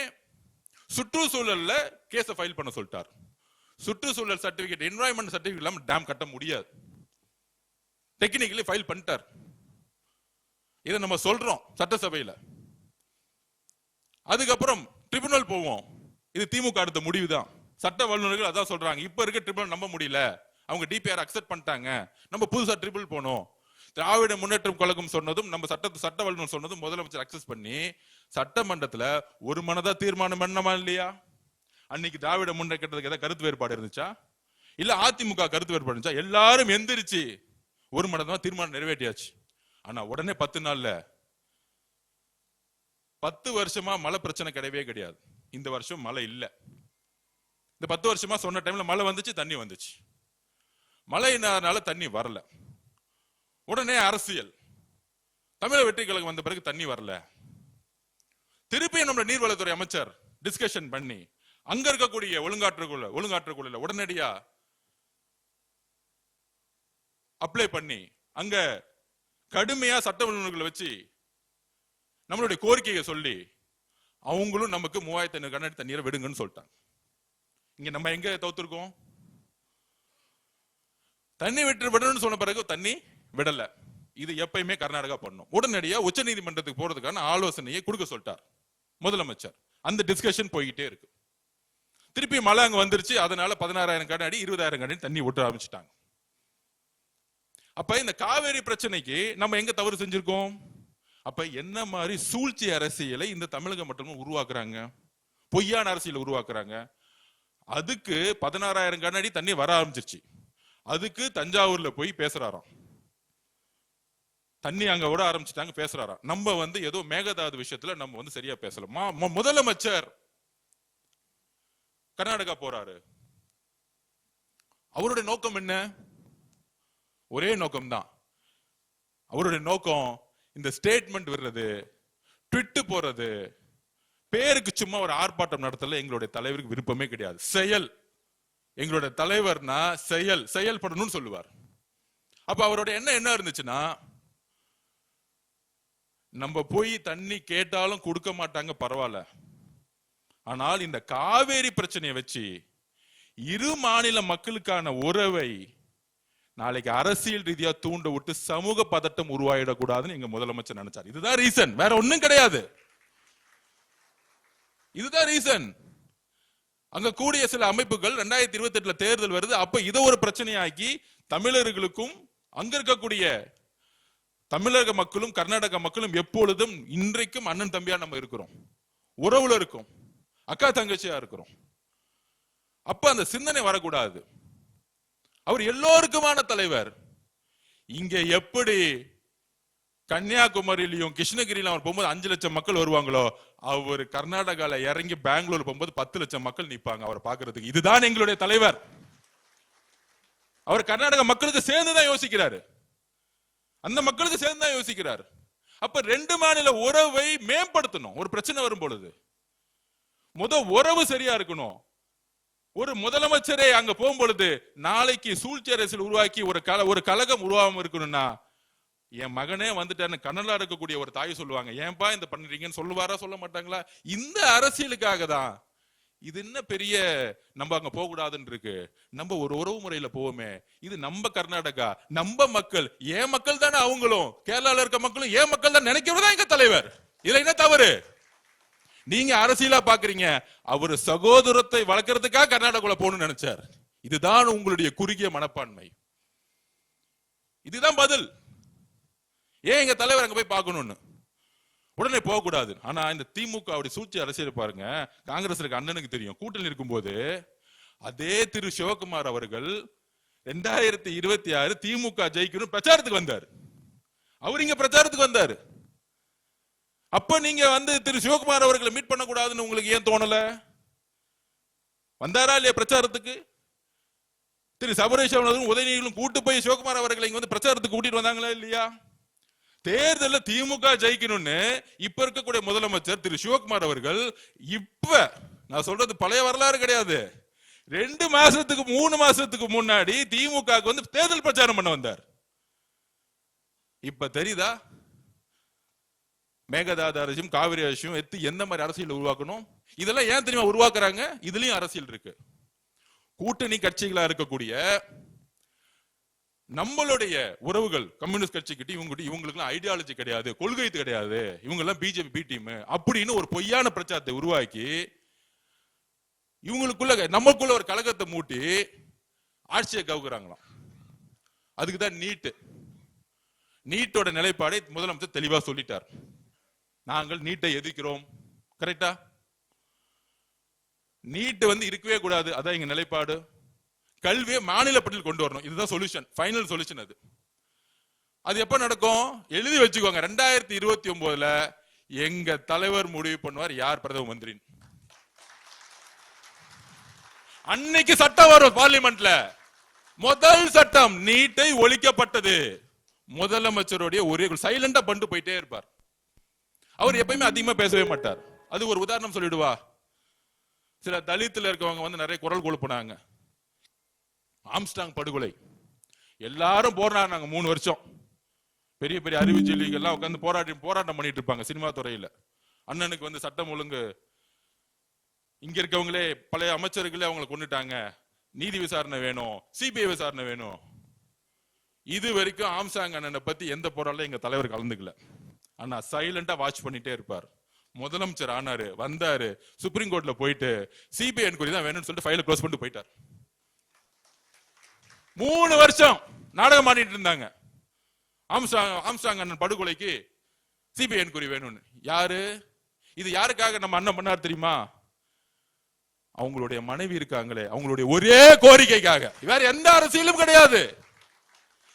சுற்றுச்சூழல்ல கேஸ ஃபைல் பண்ண சொல்லிட்டார். சுற்றுச்சூழல் சர்டிபிகேட், என்வாயன்மெண்ட் சர்டிபிகேட் இல்லாம டேம் கட்ட முடியாது. டெக்னிக்கலி ஃபைல் பண்ணிட்டார். இதை நம்ம சொல்றோம் சட்டசபையில. அதுக்கப்புறம் ட்ரிபியூனல் போவோம். இது திமுக அடுத்த முடிவுதான். சட்ட வல்லுநர்கள் அதான் சொல்றாங்க. இப்ப இருக்க ட்ரிபியூனல் நம்ப முடியல, அவங்க டிபிஆர் அக்செப்ட் பண்ணிட்டாங்க, நம்ம புதுசா ட்ரிபியூனல் போனோம். திராவிட முன்னேற்றம் கழகம் சொன்னதும் நம்ம சட்ட வல்லுநர் சொன்னதும் முதலமைச்சர் அக்சஸ் பண்ணி சட்டமன்றத்துல ஒரு மனதா தீர்மானம் பண்ணமா இல்லையா? அன்னைக்கு திராவிட முன்னேற்றத்துக்கு ஏதாவது கருத்து வேறுபாடு இருந்துச்சா? இல்ல அதிமுக கருத்து வேறுபாடு இருந்துச்சா? எல்லாரும் எந்திரிச்சு ஒரு மனதா தீர்மானம் நிறைவேற்றியாச்சு. ஆனா உடனே 10 நாள்ல 10 வருஷமா மழை பிரச்சனை கிடையவே கிடையாது. இந்த வருஷம் மழை இல்ல. இந்த 10 வருஷமா சொன்ன டைம்ல மழை வந்துச்சு, தண்ணி வந்துச்சு. மழையினால தண்ணி வரல. உடனே அரசியல், தமிழக வெற்றி கழகம் வந்த பிறகு தண்ணி வரல. திருப்பி நம்ம நீர்வளத்துறை அமைச்சர் டிஸ்கஷன் பண்ணி அங்க இருக்கக்கூடிய ஒழுங்காற்றுக்குள்ள உடனடியா அப்ளை பண்ணி அங்க கடுமையா சட்ட வல்லுநர்களை வச்சு நம்மளுடைய கோரிக்கையை சொல்லி அவங்களும் நமக்கு 3500 கண்ணாடி தண்ணீரை விடுங்கன்னு சொல்லிட்டாங்க. இங்க நம்ம எங்க தோத்துருக்கோம்? தண்ணி விடணும்னு சொன்ன பிறகு தண்ணி விடல. இது எப்பயுமே கர்நாடகா பண்ணும். உடனடியா உச்ச நீதிமன்றத்துக்கு போறதுக்கான ஆலோசனையை கொடுக்க சொல்லிட்டார் முதலமைச்சர். அந்த டிஸ்கஷன் போய்கிட்டே இருக்கு. திருப்பி மழை அங்க வந்துருச்சு. அதனால 16,000 கண்ணாடி 20,000 கண்ணாடி தண்ணி விட்டு ஆரம்பிச்சுட்டாங்க. அப்ப இந்த காவேரி பிரச்சனைக்கு நம்ம எங்க தவறு செஞ்சிருக்கோம்? அப்ப என்ன மாதிரி சூழ்ச்சி அரசியலை இந்த தமிழகம் மட்டும் உருவாக்குறாங்க, பொய்யான அரசியலை உருவாக்குறாங்க. அதுக்கு 16,000 கண்ணாடி தண்ணி வர ஆரம்பிச்சிருச்சு. அதுக்கு தஞ்சாவூர்ல போய் பேசுறாராம். தண்ணி அங்க விட ஆரம்பிச்சுட்டாங்க, பேசுறாராம். நம்ம ஏதோ மேகதாது விஷயத்துல நம்ம சரியா பேசலாமா? முதலமைச்சர் கர்நாடகா போறாரு. அவருடைய நோக்கம் என்ன? ஒரே நோக்கம் தான். அவருடைய நோக்கம் இந்த ஸ்டேட்மெண்ட் விடுறது, ட்விட் போறது, பேருக்கு சும்மா ஒரு ஆர்ப்பாட்டம் நடத்தல எங்களுடைய தலைவருக்கு விருப்பமே கிடையாது. செயல், எங்களுடைய தலைவர்னா செயல்படணும்னு சொல்லுவார். அப்ப அவருடைய என்ன இருந்துச்சுன்னா, நம்ம போய் தண்ணி கேட்டாலும் கொடுக்க மாட்டாங்க, பரவாயில்ல. ஆனால் இந்த காவேரி பிரச்சனையை வச்சு இரு மாநில மக்களுக்கான உறவை நாளைக்கு அரசியல் ரீதியா தூண்ட விட்டு சமூக பதட்டம் உருவாயிடக்கூடாதுன்னு எங்க முதலமைச்சர் நினைச்சார். இதுதான் ரீசன், வேற ஒண்ணும் கிடையாது. இதுதான் ரீசன். அங்க கூடிய சில அமைப்புகள் 2028 தேர்தல் வருது, அப்ப இதை ஒரு பிரச்சனையாக்கி தமிழர்களுக்கும் அங்க இருக்கக்கூடிய தமிழக மக்களும் கர்நாடக மக்களும் எப்பொழுதும் இன்றைக்கும் அண்ணன் தம்பியா நம்ம இருக்கிறோம், உறவுல இருக்கும், அக்கா தங்கச்சியா இருக்கிறோம். அப்ப அந்த சிந்தனை வரக்கூடாது. அவர் எல்லோருக்குமான தலைவர். இங்க எப்படி கன்னியாகுமரியிலும் கிருஷ்ணகிரியிலும் அவர் போகும்போது 5 லட்சம் மக்கள் வருவாங்களோ, அவர் கர்நாடகால இறங்கி பெங்களூர் போகும்போது 10 லட்சம் மக்கள் நிற்பாங்க அவரை பாக்குறதுக்கு. இதுதான் எங்களுடைய தலைவர். அவர் கர்நாடக மக்களுக்கு சேர்ந்துதான் யோசிக்கிறாரு, அந்த மக்களுக்கு சேர்ந்துதான் யோசிக்கிறார். அப்ப 2 மாநில உறவை மேம்படுத்தணும். ஒரு பிரச்சனை வரும் பொழுது உறவு சரியா இருக்கணும். ஒரு முதலமைச்சரே அங்க போகும்பொழுது நாளைக்கு சூழ்ச்சி அரசியல் உருவாக்கி ஒரு கழகம் உருவாம இருக்கணும்னா, என் மகனே வந்துட்டான்னு கண்ணலா இருக்கக்கூடிய ஒரு தாய் சொல்லுவாங்க, ஏன்பா இந்த பண்ணுறீங்கன்னு சொல்லுவாரா, சொல்ல மாட்டாங்களா? இந்த அரசியலுக்காக தான். இது என்ன பெரிய நம்ம அங்க போக கூடாதுன்னு இருக்கு. நம்ம ஒரு உறவு முறையில போவோமே, இது நம்ம கர்நாடகா, நம்ம மக்கள், ஏன் மக்கள் தானே அவங்களும், கேரளால இருக்க மக்களும் ஏன் மக்கள் தான் நினைக்கிறதா எங்க தலைவர். இதுல என்ன தவறு? நீங்க அரசியலா பாக்குறீங்க, அவரு சகோதரத்தை வளர்க்கறதுக்காக கர்நாடகால போகணும்னு நினைச்சார். இதுதான் உங்களுடைய குறுகிய மனப்பான்மை. இதுதான் பதில். ஏன் எங்க தலைவர் அங்க போய் பார்க்கணும்னு உடனே போக கூடாது. ஆனா இந்த திமுக அப்படி சூழ்ச்சி அரசியல் பாருங்க, காங்கிரஸ் இருக்க அண்ணனுக்கு தெரியும். கூட்டணி இருக்கும்போது அதே திரு சிவகுமார் அவர்கள் 2026 திமுக ஜெயிக்கணும் பிரச்சாரத்துக்கு வந்தார். அவர் இங்க பிரச்சாரத்துக்கு வந்தார். அப்ப நீங்க திரு சிவகுமார் அவர்களை மீட் பண்ண கூடாதுன்னு உங்களுக்கு ஏன் தோணல? வந்தாரா இல்லையா பிரச்சாரத்துக்கு? திரு சபரேஷ் உதயநிதியும் கூட்டு போய் சிவகுமார் அவர்களை இங்க பிரச்சாரத்துக்கு கூட்டிட்டு வந்தாங்களா இல்லையா? தேர்தலில் திமுக ஜெயிக்கணும்னு இப்ப இருக்கக்கூடிய முதலமைச்சர் திரு சிவகுமார் அவர்கள், இப்ப நான் சொல்றது பழைய வரலாறு கிடையாது, 2 மாசத்துக்கு 3 மாசத்துக்கு முன்னாடி திமுக தேர்தல் பிரச்சாரம் பண்ண வந்தார். இப்ப தெரியுதா மேகதாது அரசும் காவிரி அரசும் எந்த மாதிரி அரசியல் உருவாக்கணும்? இதெல்லாம் ஏன் தெரியுமா உருவாக்குறாங்க? இதுலயும் அரசியல் இருக்கு. கூட்டணி கட்சிகளா இருக்கக்கூடிய நம்மளுடைய உறவுகள் கம்யூனிஸ்ட் கட்சிக்கிட்ட இவங்களுக்கு ஐடியாலஜி கிடையாது, கொள்கை கிடையாது, இவங்க எல்லாம் பிஜேபி பி டீம் அப்படின்னு ஒரு பொய்யான பிரச்சாரத்தை உருவாக்கி இவங்களுக்குள்ள நமக்குள்ள ஒரு கலகத்தை மூட்டி ஆட்சியை கவுக்குறாங்களாம். அதுக்குதான் நீட்டோட நிலைப்பாடை முதலமைச்சர் தெளிவா சொல்லிட்டார். நாங்கள் நீட்டை எதிர்க்கிறோம். கரெக்டா? நீட் இருக்கவே கூடாது, அதான் எங்க நிலைப்பாடு. கல்வியை மாநில பட்டியல் கொண்டு வரணும், இதுதான் சொல்யூஷன், ஃபைனல் சொல்யூஷன். அது எப்ப நடக்கும் எழுதி வச்சுக்கோங்க. 2029 எங்க தலைவர் முடிவு பண்ணுவார் யார் பிரதம மந்திரி. அன்னைக்கு சட்டம் வரும் பார்லிமெண்ட்ல. முதல் சட்டம் நீட்டை ஒழிக்கப்பட்டது. முதலமைச்சருடைய ஒரே சைலண்டா பண்ணிட்டு போயிட்டே இருப்பார். அவர் எப்பயுமே அதிகமா பேசவே மாட்டார். அது ஒரு உதாரணம் சொல்லிடுவா. சில தலித்துல இருக்கவங்க நிறைய குரல் கொடுப்பாங்க. ஆம்ஸ்டாங் படுகொலை எல்லாரும் போராடினாங்க 3 வருஷம். பெரிய பெரிய அறிவுஜீவிகள் எல்லாம் உட்கார்ந்து போராட்டம் பண்ணிட்டு இருப்பாங்க சினிமா துறையில. அண்ணனுக்கு சட்டம் ஒழுங்கு, இங்க இருக்கவங்களே பழைய அமைச்சர்களே அவங்களை கொண்டுட்டாங்க, நீதி விசாரணை வேணும், சிபிஐ விசாரணை வேணும். இது வரைக்கும் ஆம்ஸ்டாங் அண்ணனை பத்தி எந்த போராட்டம் எங்க தலைவர் கலந்துக்கல. ஆனா சைலண்டா வாட்ச் பண்ணிட்டே இருப்பார். முதலமைச்சர் ஆனாரு, வந்தாரு, சுப்ரீம் கோர்ட்ல போயிட்டு சிபிஐ என்கொயரி தான் வேணும்னு சொல்லிட்டு ஃபைலை க்ளோஸ் பண்ணிட்டு போயிட்டார். 3 வருஷம் நாடகம் ஆடிட்டு இருந்தாங்க. ஆம்ஸ்டாங் அண்ணன் படுகொலைக்கு சிபிஐ என்கொயரி வேணும்னு. யாரு இது? யாருக்காக நம்ம அண்ணன் பண்ணார் தெரியுமா? அவங்களுடைய மனைவி இருக்காங்களே, அவங்களுடைய ஒரே கோரிக்கைக்காக. வேற எந்த அரசியலும் கிடையாது,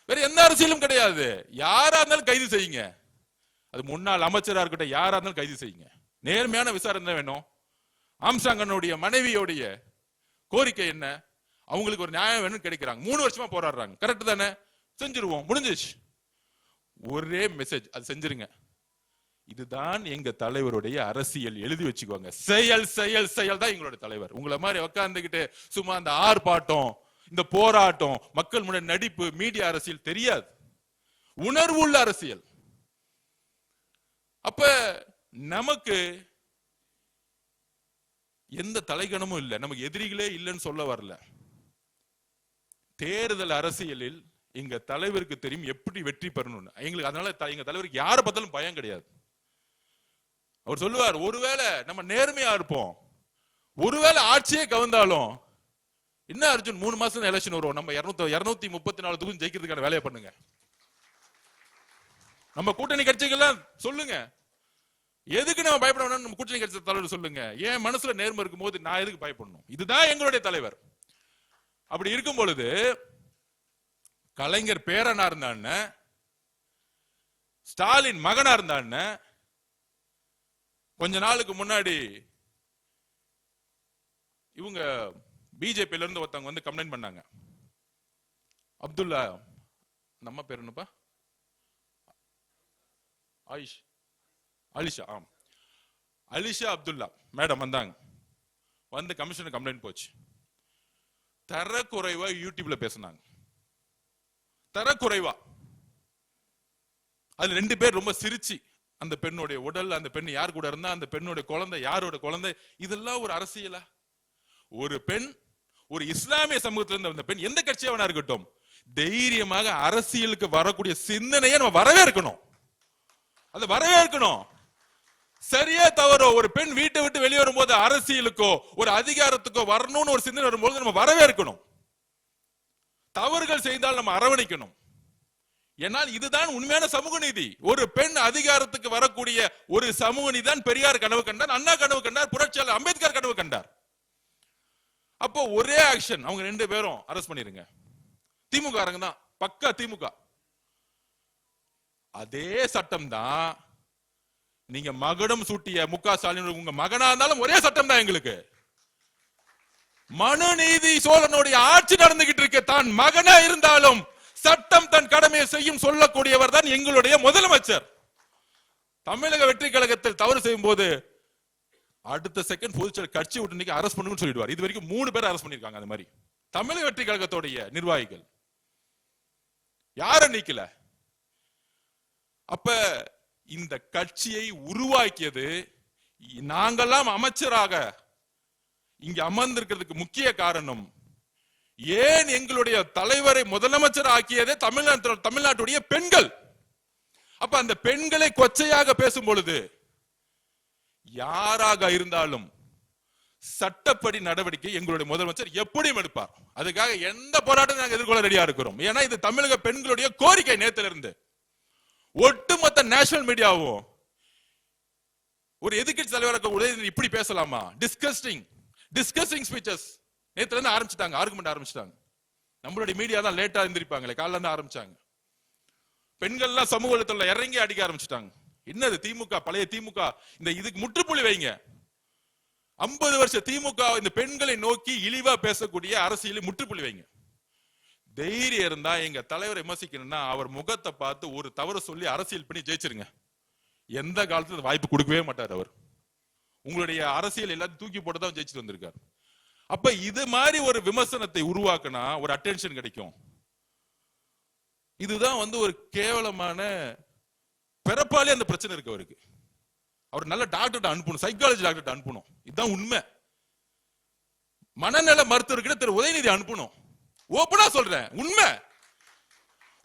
வேற எந்த அரசியலும் கிடையாது. யாரா இருந்தாலும் கைது செய்யுங்க. அது முன்னாள் அமைச்சரா இருக்கட்டும், யாரா இருந்தாலும் கைது செய்யுங்க. நேர்மையான விசாரணை வேணும். ஆம்ஸ்டாங் அண்ணனுடைய மனைவியோடைய கோரிக்கை என்ன? அவங்களுக்கு ஒரு நியாயம் வேணும் கிடைக்கிறாங்க. 3 வருஷமா போராடுறாங்க. கரெக்ட் தானே? செஞ்சிருவோம், முடிஞ்சிச்சு. ஒரே மெசேஜ், அது செஞ்சிருங்க. இதுதான் எங்க தலைவருடைய அரசியல். எழுதி வச்சுக்கோங்க. செயல் செயல் செயல் தான் எங்களுடைய தலைவர். உங்களை மாதிரி உட்கார்ந்துகிட்டு சும்மா அந்த ஆர்ப்பாட்டம், இந்த போராட்டம், மக்கள் முன்னாடி நடிப்பு, மீடியா அரசியல் தெரியாது. உணர்வு உள்ள அரசியல். அப்ப நமக்கு எந்த தலைகணமும் இல்லை, நமக்கு எதிரிகளே இல்லைன்னு சொல்ல வரல. தேர்தல் அரசியலில் எங்க தலைவருக்கு தெரியும் எப்படி வெற்றி பெறணும் எங்களுக்கு. அதனால எங்க தலைவருக்கு யாரை பார்த்தாலும் பயம் கிடையாது. அவர் சொல்லுவார், ஒருவேளை நம்ம நேர்மையா இருப்போம், ஒருவேளை ஆட்சியே கவர்ந்தாலும் என்ன அர்ஜுன் 3 மாசம் எலெக்ஷன் வரும், நம்ம 234 தொகுதி ஜெயிக்கிறதுக்கான வேலையை பண்ணுங்க. நம்ம கூட்டணி கட்சிகள்லாம் சொல்லுங்க, எதுக்கு நம்ம பயப்படணும்? நம்ம கூட்டணி கட்சி தலைவர் சொல்லுங்க, என் மனசுல நேர்மை இருக்கும் போது நான் எதுக்கு பயப்படணும்? இதுதான் எங்களுடைய தலைவர். அப்படி இருக்கும் பொழுது கலைஞர் பேரனா இருந்தான், ஸ்டாலின் மகனா இருந்தான். கொஞ்ச நாளுக்கு முன்னாடி இவங்க பிஜேபியில இருந்து ஒருத்தவங்க வந்து கம்ப்ளைண்ட் பண்ணாங்க. அப்துல்லா, நம்ம பேர் என்னப்பா, அலிஷா அப்துல்லா மேடம் வந்தாங்க. வந்து கமிஷனர் கம்ப்ளைண்ட் போச்சு. தரக்குறைவா யூடியூப்ல பேசினாங்க, தரக்குறைவா. அது 2 பேர் ரொம்ப சிரிச்சு, அந்த பெண்ணுடைய உடல், அந்த பெண் யார் கூட இருந்தா, அந்த பெண்ணுடைய குழந்தை யாரோட குழந்தை, இதெல்லாம் ஒரு அரசியலா? ஒரு பெண், ஒரு இஸ்லாமிய சமூகத்தில் இருந்த அந்த பெண், எந்த கட்சியா இருக்கட்டும், தைரியமாக அரசியலுக்கு வரக்கூடிய சிந்தனையை நம்ம வரவேற்கணும். அது வரவேற்கணும். சரியா தவறோ, ஒரு பெண் வீட்டை விட்டு வெளியே வரும்போது அரசியலுக்கோ ஒரு அதிகாரத்துக்கோ வரணும்னு ஒரு சிந்தனை வரும்போது நம்ம வரவேற்கணும். தவறுகள் செய்தால் நம்ம அரவணைக்கணும். ஏனால் இதுதான் உண்மையான சமூக நீதி. ஒரு பெண் அதிகாரத்துக்கு வரக்கூடிய ஒரு சமூக நீதி தான் பெரியார் கனவு கண்டார், அண்ணா கனவு கண்டார், புரட்சியாளர் அம்பேத்கர் கனவு கண்டார். அப்போ ஒரே ஆக்ஷன், அவங்க 2 பேரும் அரெஸ்ட் பண்ணிருங்க. திமுக தான், பக்கா திமுக. அதே சட்டம் தான் நீங்க மகுடம் சூட்டிய முக ஸ்டாலின் உங்க மகனா இருந்தாலும் ஒரே சட்டம் தான் எங்களுக்கு. மனுநீதி சோழனுடைய ஆட்சி நடந்துகிட்டு இருக்கு. தான் மகனா இருந்தாலும் சட்டம் தன் கடமையை செய்யும் சொல்லக்கூடியவர் தான் எங்களுடைய முதலமைச்சர். தமிழக வெற்றி கழகத்தில் தவறு செய்யும் போது அடுத்த செகண்ட் பொதுச்செயலர் கட்சி விட்டு இன்னைக்கு அரெஸ்ட் பண்ணுன்னு சொல்லிடுவார். இது வரைக்கும் 3 பேர் அரெஸ்ட் பண்ணிருக்காங்க. அந்த மாதிரி தமிழக வெற்றி கழகத்துடைய நிர்வாகிகள் யாரும் நீக்கல. அப்ப இந்த கட்சியை உருவாக்கியது, நாங்கெல்லாம் அமைச்சராக இங்க அமர்ந்திருக்கிறதுக்கு முக்கிய காரணம், ஏன் எங்களுடைய தலைவரை முதலமைச்சர் ஆக்கியதே தமிழ்நாட்டுடைய பெண்கள். அப்ப அந்த பெண்களை கொச்சையாக பேசும் பொழுது யாராக இருந்தாலும் சட்டப்படி நடவடிக்கை எங்களுடைய முதலமைச்சர் எப்படியும் எடுப்பார். அதுக்காக எந்த போராட்டம் நாங்கள் எதிர்கொள்ள ரெடியா இருக்கிறோம். ஏன்னா இது தமிழக பெண்களுடைய கோரிக்கை. நேத்துல இருந்து ஒட்டுமொத்த நேஷனல் மீடியாவும் ஒரு எதிர்க்கட்சி தலைவராக இப்படி பேசலாமா? டிஸ்கஸ்டிங் ஸ்பீச்சஸ் நேத்துல இருந்து ஆரம்பிச்சிட்டாங்க, ஆர்குமெண்ட் ஆரம்பிச்சிட்டாங்க. நம்மளுடைய மீடியா தான் லேட்டா இருந்திருப்பாங்களே, காலைல இருந்து ஆரம்பிச்சாங்க. பெண்கள்லாம் சமூகத்துல இறங்கி அடிக்க ஆரம்பிச்சிட்டாங்க. என்னது திமுக, பழைய திமுக, இந்த இதுக்கு முற்றுப்புள்ளி வைங்க. 50 வருஷ திமுக இந்த பெண்களை நோக்கி இழிவா பேசக்கூடிய அரசியலை முற்றுப்புள்ளி வைங்க. தைரியம் இருந்தா எங்க தலைவரை விமர்சிக்கணும்னா அவர் முகத்தை பார்த்து ஒரு தவறு சொல்லி அரசியல் பண்ணி ஜெயிச்சிருங்க. எந்த காலத்துல வாய்ப்பு கொடுக்கவே மாட்டார் அவர். உங்களுடைய அரசியல் எல்லாத்தையும் தூக்கி போட்டுதான் ஜெயிச்சுட்டு வந்திருக்காரு. அப்ப இது மாதிரி ஒரு விமர்சனத்தை உருவாக்குனா ஒரு அட்டென்ஷன் கிடைக்கும். இதுதான் ஒரு கேவலமான பிறப்பாலே அந்த பிரச்சனை இருக்கு அவருக்கு. அவர் நல்ல டாக்டர் அனுப்பணும், சைக்காலஜி டாக்டர் அனுப்பணும். இதுதான் உண்மை. மனநல மருத்துவர்கிட்ட திரு உதயநிதி அனுப்பணும். ஓப்பனா சொல்றேன், உண்மை.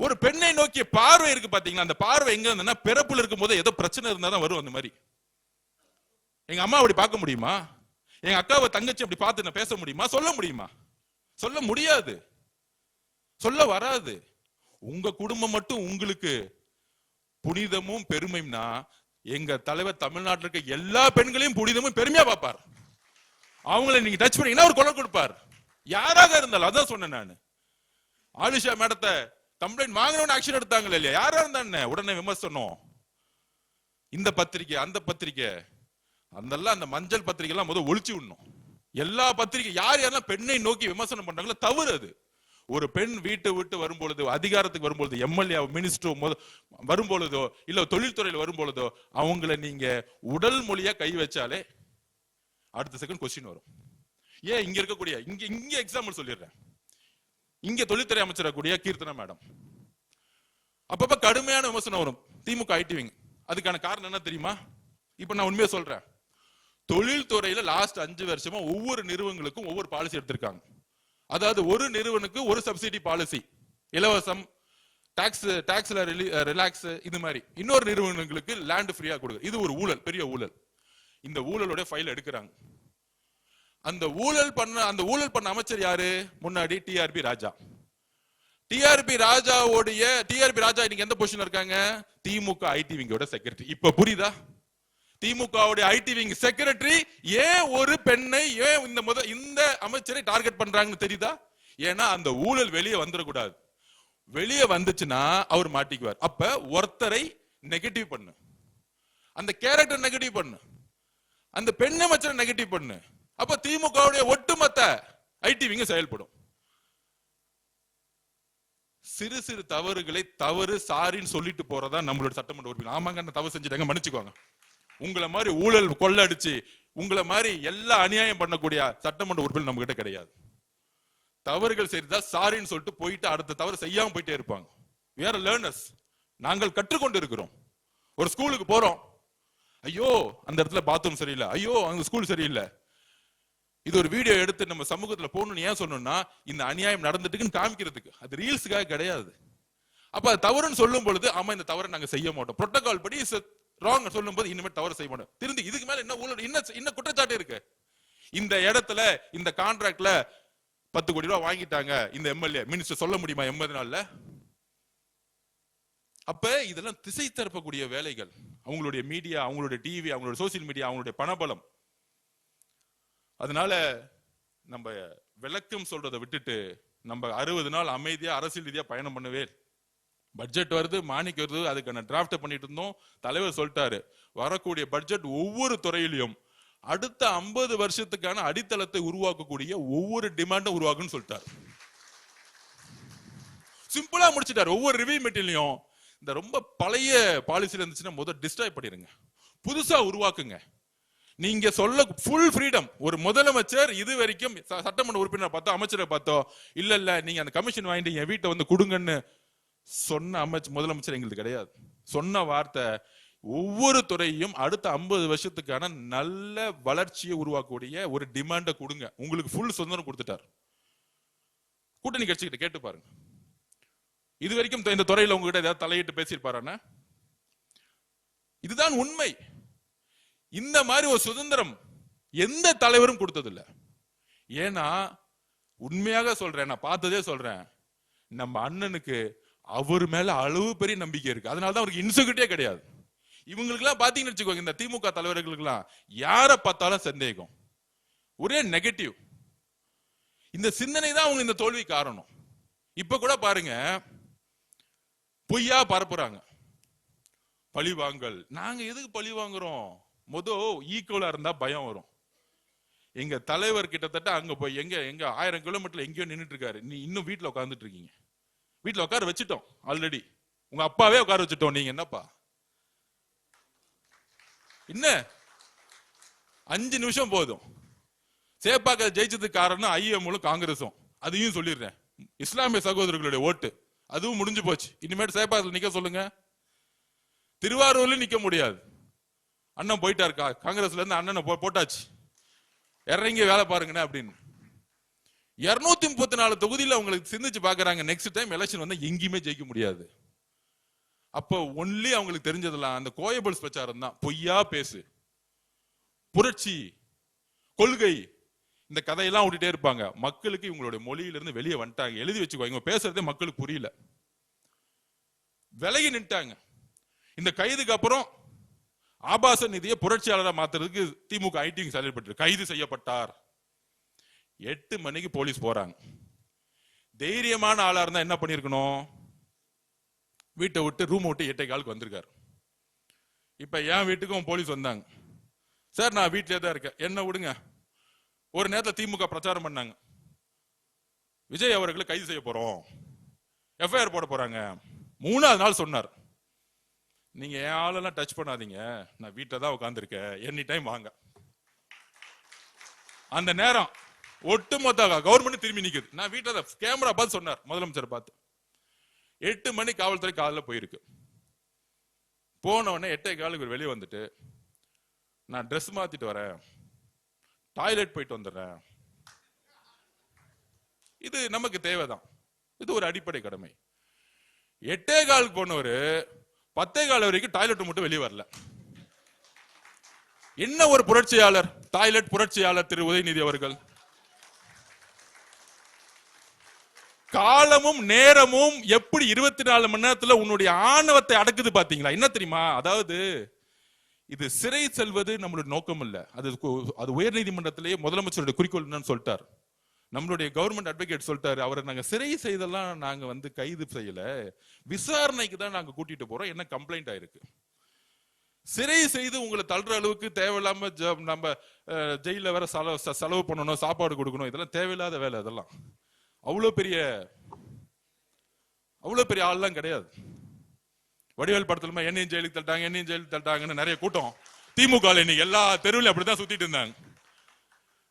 ஒரு பெண்ணை நோக்கிய பார்வை இருக்கு பாத்தீங்களா, அந்த பார்வை எங்க இருந்ததுன்னா பிறப்புல இருக்கும் போது ஏதோ பிரச்சனை இருந்தா தான் வரும். அந்த மாதிரி எங்க அம்மா அப்படி பார்க்க முடியுமா? எங்க அக்காவை தங்கச்சி அப்படி பார்த்து பேச முடியுமா? சொல்ல முடியுமா? சொல்ல முடியாது, சொல்ல வராது. உங்க குடும்பம் மட்டும் உங்களுக்கு புனிதமும் பெருமைனா எங்க தலைவர் தமிழ்நாட்டில் இருக்க எல்லா பெண்களையும் புனிதமும் பெருமையா பார்ப்பார். அவங்களை நீங்க டச் பண்ணீங்கன்னா ஒரு குரல் கொடுப்பார். யாராக இருந்தாலும் அதான் சொன்னேன் நான். ஆலிஷா மேடத்தை கம்ப்ளைண்ட் வாங்கணும்னு ஆக்ஷன் எடுத்தாங்க இல்லையா? யாரா இருந்தா உடனே விமர்சனம். இந்த பத்திரிகை அந்த பத்திரிகை அந்த மஞ்சள் பத்திரிகை எல்லாம் முதல் ஒழிச்சு விடணும். எல்லா பத்திரிகை யாரெல்லாம் பெண்ணை நோக்கி விமர்சனம் பண்றாங்களோ தவறு அது. ஒரு பெண் வீட்டை விட்டு வரும்பொழுது, அதிகாரத்துக்கு வரும்பொழுது, எம்எல்ஏ மினிஸ்டர் வரும்பொழுதோ இல்ல தொழில்துறையில் வரும்பொழுதோ அவங்களை நீங்க உடல் மொழியா கை வச்சாலே அடுத்த செகண்ட் கொஸ்டின் வரும். ஏன் இங்க இருக்கக்கூடிய இங்க எக்ஸாம்பிள் சொல்லிடுறேன். இங்க தொழில்துறை அமைச்சர் கூடிய கீர்த்தனா மேடம் அப்பப்ப கடுமையான விமர்சனம் வரும் திமுக ஐடி விங். அதுக்கான காரணம் என்ன தெரியுமா? இப்ப நான் உண்மையை சொல்றேன். தொழில்துறையில லாஸ்ட் 5 வருஷமா ஒவ்வொரு நிறுவனங்களுக்கும் ஒவ்வொரு பாலிசி எடுத்திருக்காங்க. அதாவது ஒரு நிறுவனுக்கு ஒரு சப்சிடி பாலிசி, இலவசம், டாக்ஸ்ல ரிலாக்ஸ், இது மாதிரி. இன்னொரு நிறுவனங்களுக்கு லேண்ட் ஃப்ரீயா கொடுக்குது. இது ஒரு ஊழல், பெரிய ஊழல். இந்த ஊழலோட ஃபைல் எடுக்கிறாங்க. அந்த ஊழல் பண்ண அமைச்சர் யாரு? முன்னாடி டிஆர்பி ராஜா. டிஆர்பி ராஜா இன்னைக்கு எந்த பொசிஷன்ல இருக்காங்க? திமுக ஐடி விங்கோட செக்ரட்டரி. இப்ப புரியுதா? திமுக ஐடி விங் செக்ரட்டரி ஏன் ஒரு பெண்ணை, ஏன் இந்த அமைச்சரை டார்கெட் பண்றாங்கன்னு தெரியுதா? ஏன்னா அந்த ஊழல் வெளியே வந்துடக்கூடாது. வெளியே வந்துச்சுன்னா அவர் மாட்டிக்குவார். அப்ப ஒருத்தரை நெகட்டிவ் பண்ணு, அந்த கேரக்டர் நெகட்டிவ் பண்ணு, அந்த பெண் அமைச்சரை நெகட்டிவ் பண்ணு. அப்ப திமுக ஒட்டுமொத்த ஐடி விங்க செயல்படும். சிறு சிறு தவறுகளை தவறு சாரின்னு சொல்லிட்டு போறதா நம்மளோட சட்டமன்ற உறுப்பினர். ஆமாங்க, தவறு செஞ்சுட்டாங்க, மன்னிச்சுக்கோங்க. உங்களை மாதிரி ஊழல் கொள்ளடிச்சு, உங்களை மாதிரி எல்லா அநியாயம் பண்ணக்கூடிய சட்டமன்ற உறுப்பினர் நம்ம கிட்ட கிடையாது. தவறுகள் செய்தா சாரின்னு சொல்லிட்டு போயிட்டு அடுத்த தவறு செய்யாம போயிட்டே இருப்பாங்க. we are learners. நாங்கள் கற்றுக்கொண்டு இருக்கிறோம். ஒரு ஸ்கூலுக்கு போறோம், ஐயோ அந்த இடத்துல பாத்ரூம் சரியில்லை, ஐயோ அந்த ஸ்கூல் சரியில்லை. இது ஒரு வீடியோ எடுத்து நம்ம சமூகத்துல போகணும்னு ஏன் சொன்னோம்னா, இந்த அநியாயம் நடந்துட்டுன்னு காமிக்கிறதுக்கு. அது ரீல்ஸுக்காக கிடையாது. அப்ப அது தவறுன்னு சொல்லும் பொழுது, ஆமா இந்த தவறை நாங்க செய்ய மாட்டோம், புரோட்டோகால் படி ராங் சொல்லும் போது இனிமேல் தவறு செய்ய மாட்டோம். திருந்தி இதுக்கு மேல என்ன ஊழல், என்ன குற்றச்சாட்டு இருக்கு? இந்த இடத்துல இந்த கான்ட்ராக்ட்ல 10 கோடி ரூபாய் வாங்கிட்டாங்க இந்த எம்எல்ஏ, மினிஸ்டர் சொல்ல முடியுமா 80 நாள்ல? அப்ப இதெல்லாம் திசை திருப்பக்கூடிய வேலைகள். அவங்களுடைய மீடியா, அவங்களுடைய டிவி, அவங்களுடைய சோசியல் மீடியா, அவங்களுடைய பணபலம். அதனால நம்ம விளக்கம் சொல்றதை விட்டுட்டு நம்ம 60 நாள் அமைதியா அரசியல் ரீதியா பயணம் பண்ணவே. பட்ஜெட் வருது, மானிக்கு வருது, அதுக்கான டிராஃப்ட் பண்ணிட்டு இருந்தோம். தலைவர் சொல்லிட்டாரு, வரக்கூடிய பட்ஜெட் ஒவ்வொரு துறையிலையும் அடுத்த 50 வருஷத்துக்கான அடித்தளத்தை உருவாக்கக்கூடிய ஒவ்வொரு டிமாண்டும் உருவாக்குன்னு சொல்லிட்டாரு. சிம்பிளா முடிச்சிட்டாரு. ஒவ்வொரு ரிவ்யூ மீட்டிங்லயும் இந்த ரொம்ப பழைய பாலிசில இருந்துச்சுன்னா முதல் டிஸ்ட்ராய் பண்ணிருங்க, புதுசா உருவாக்குங்க. நீங்க சொல்ல ஃபுல் ஃப்ரீடம். ஒரு முதலமைச்சர் இது வரைக்கும் சட்டமன்ற உறுப்பினர் பார்த்தோம், அமைச்சரை பார்த்தோம், இல்ல நீங்க அந்த கமிஷன் வாங்கிட்டு என் வீட்டை வந்து கொடுங்கன்னு சொன்ன முதலமைச்சர் எங்களுக்கு கிடையாது. சொன்ன வார்த்தை, ஒவ்வொரு துறையும் அடுத்த 50 வருஷத்துக்கான நல்ல வளர்ச்சியை உருவாக்கக்கூடிய ஒரு டிமாண்ட கொடுங்க. உங்களுக்கு ஃபுல் சுதந்திரம் கொடுத்துட்டார். கூட்டணி கட்சிகிட்ட கேட்டு பாருங்க, இது வரைக்கும் இந்த துறையில உங்ககிட்ட ஏதாவது தலையிட்டு பேசியிருப்பாரான? இதுதான் உண்மை. இந்த மாதிரி ஒரு சுதந்திரம் எந்த தலைவரும் கொடுத்ததில்லை. ஏன்னா உண்மையாக சொல்றேன், நான் பார்த்ததே சொல்றேன், நம்ம அண்ணனுக்கு அவர் மேல அளவு பெரிய நம்பிக்கை இருக்கு. அதனாலதான் அவருக்கு இன்செக்யூரிட்டியே கிடையாது. இவங்களுக்கு எல்லாம் பாத்தீங்கன்னு வச்சுக்கோங்க, இந்த திமுக தலைவர்களுக்கு எல்லாம் யார பார்த்தாலும் சந்தேகம், ஒரே நெகட்டிவ். இந்த சிந்தனை தான் அவங்க இந்த தோல்வி காரணம். இப்ப கூட பாருங்க, பொய்யா பரப்புறாங்க, பழி வாங்கல். நாங்க எதுக்கு பழி வாங்குறோம்? ஈக்குவலா இருந்தா பயம் வரும். எங்க தலைவர் கிட்டத்தட்ட அங்க போய் எங்க 1000 கிலோமீட்டர்ல எங்கேயோ நின்றுட்டு இருக்காரு, நீ இன்னும் வீட்டுல உட்கார்ந்துட்டு இருக்கீங்க. வீட்டுல உட்கார வச்சுட்டோம் ஆல்ரெடி, உங்க அப்பாவே உட்கார வச்சுட்டோம், நீங்க என்னப்பா என்ன 5 நிமிஷம் போதும். சேப்பாக்க ஜெயிச்சதுக்கு காரணம் ஐஎம்ஓலும் காங்கிரஸும், அதையும் சொல்லிடுறேன். இஸ்லாமிய சகோதரர்களுடைய ஓட்டு அதுவும் முடிஞ்சு போச்சு. இனிமேல் சேப்பாக்கத்தில் நிக்க சொல்லுங்க. திருவாரூர்ல நிக்க முடியாது, அண்ணன் போயிட்டாரு, காங்கிரஸ்ல இருந்து அண்ணனை போட்டாச்சு, இறங்கி வேலை பாருங்கண்ணே அப்படின்னு. 234 தொகுதியில் அவங்களுக்கு சிந்திச்சு பாக்குறாங்க, நெக்ஸ்ட் டைம் எலெக்ஷன் வந்தா எங்கேயுமே ஜெயிக்க முடியாது. அப்ப ஒன்லி அவங்களுக்கு தெரிஞ்சதெல்லாம் அந்த கோயபிள்ஸ் பிரச்சாரம் தான். பொய்யா பேசு, புரட்சி, கொள்கை, இந்த கதையெல்லாம் விட்டுட்டே இருப்பாங்க. மக்களுக்கு இவங்களுடைய மொழியிலிருந்து வெளியே வந்துட்டாங்க. எழுதி வச்சுக்கோ, இவங்க பேசுறதே மக்களுக்கு புரியல, விலகி நின்ட்டாங்க. இந்த கைதுக்கு அப்புறம் ஆபாச நிதியை புரட்சியாளராக மாத்துறதுக்கு திமுக ஐடி செயல்பட்டு கைது செய்யப்பட்டார். 8 மணிக்கு போலீஸ் போறாங்க. தைரியமான ஆளா இருந்தா என்ன பண்ணிருக்கணும்? வீட்டை விட்டு ரூம் விட்டு 8:15 வந்திருக்காரு. இப்ப என் வீட்டுக்கும் போலீஸ் வந்தாங்க. சார் நான் வீட்டிலே தான் இருக்கேன், என்ன விடுங்க. ஒரு நேரத்தில் திமுக பிரச்சாரம் பண்ணாங்க, விஜய் அவர்களை கைது செய்ய போறோம், எஃப்ஐஆர் போட போறாங்க. 3வது நாள் சொன்னார், நீங்க என் ஆளெல்லாம் டச் பண்ணாதீங்க, நான் வீட்டில் தான் உட்காந்துருக்கேன், எனி டைம் வாங்க. அந்த நேரம் ஒட்டுமொத்த கவர்மெண்ட் திரும்பி நிக்குது. நான் வீட்டில் கேமரா பார்த்து சொன்னார், முதலமைச்சர் பார்த்து. 8 மணி காவல்துறை காலையில் போயிருக்கு. போன உடனே 8:15 வெளியே வந்துட்டு, நான் ட்ரெஸ் மாத்திட்டு வரேன், டாய்லெட் போயிட்டு வந்துடுறேன். இது நமக்கு தேவைதான். இது ஒரு அடிப்படை கடமை. 8:15 போனவரு 10:15 வரைக்கும் டாய்லெட் மட்டும் வெளியே வரல. என்ன ஒரு புரட்சியாளர், டாய்லெட் புரட்சியாளர் திரு உதயநிதி அவர்கள். காலமும் நேரமும் எப்படி 24 மணி நேரத்துல உன்னுடைய ஆணவத்தை அடக்குது பாத்தீங்களா? என்ன தெரியுமா? அதாவது இது சிறை செல்வது நம்மளுடைய நோக்கம் இல்ல. அது உயர் நீதிமன்றத்திலேயே முதலமைச்சருடைய குறிக்கோள் என்னன்னு சொல்லிட்டார். நம்மளுடைய கவர்மெண்ட் அட்வொகேட் சொல்லிட்டாரு, அவரை நாங்க சிறை செய்தெல்லாம் நாங்க கைது செய்யல, விசாரணைக்கு தான் நாங்க கூட்டிட்டு போறோம். என்ன கம்ப்ளைண்ட் ஆயிருக்கு. சிறை செய்து உங்களை தள்ளுற அளவுக்கு தேவையில்லாம நம்ம ஜெயில வேற செலவு பண்ணணும், சாப்பாடு கொடுக்கணும், இதெல்லாம் தேவையில்லாத வேலை. அதெல்லாம் அவ்வளவு பெரிய ஆள்லாம் கிடையாது. வடிவேல் படத்துல என்னையும் ஜெயிலுக்கு தள்ளிட்டாங்க, என்னையும் ஜெயிலுக்கு தள்ளிட்டாங்கன்னு நிறைய கூட்டம் திமுக இன்னைக்கு எல்லா தெருவிலும் அப்படித்தான் சுத்திட்டு இருந்தாங்க.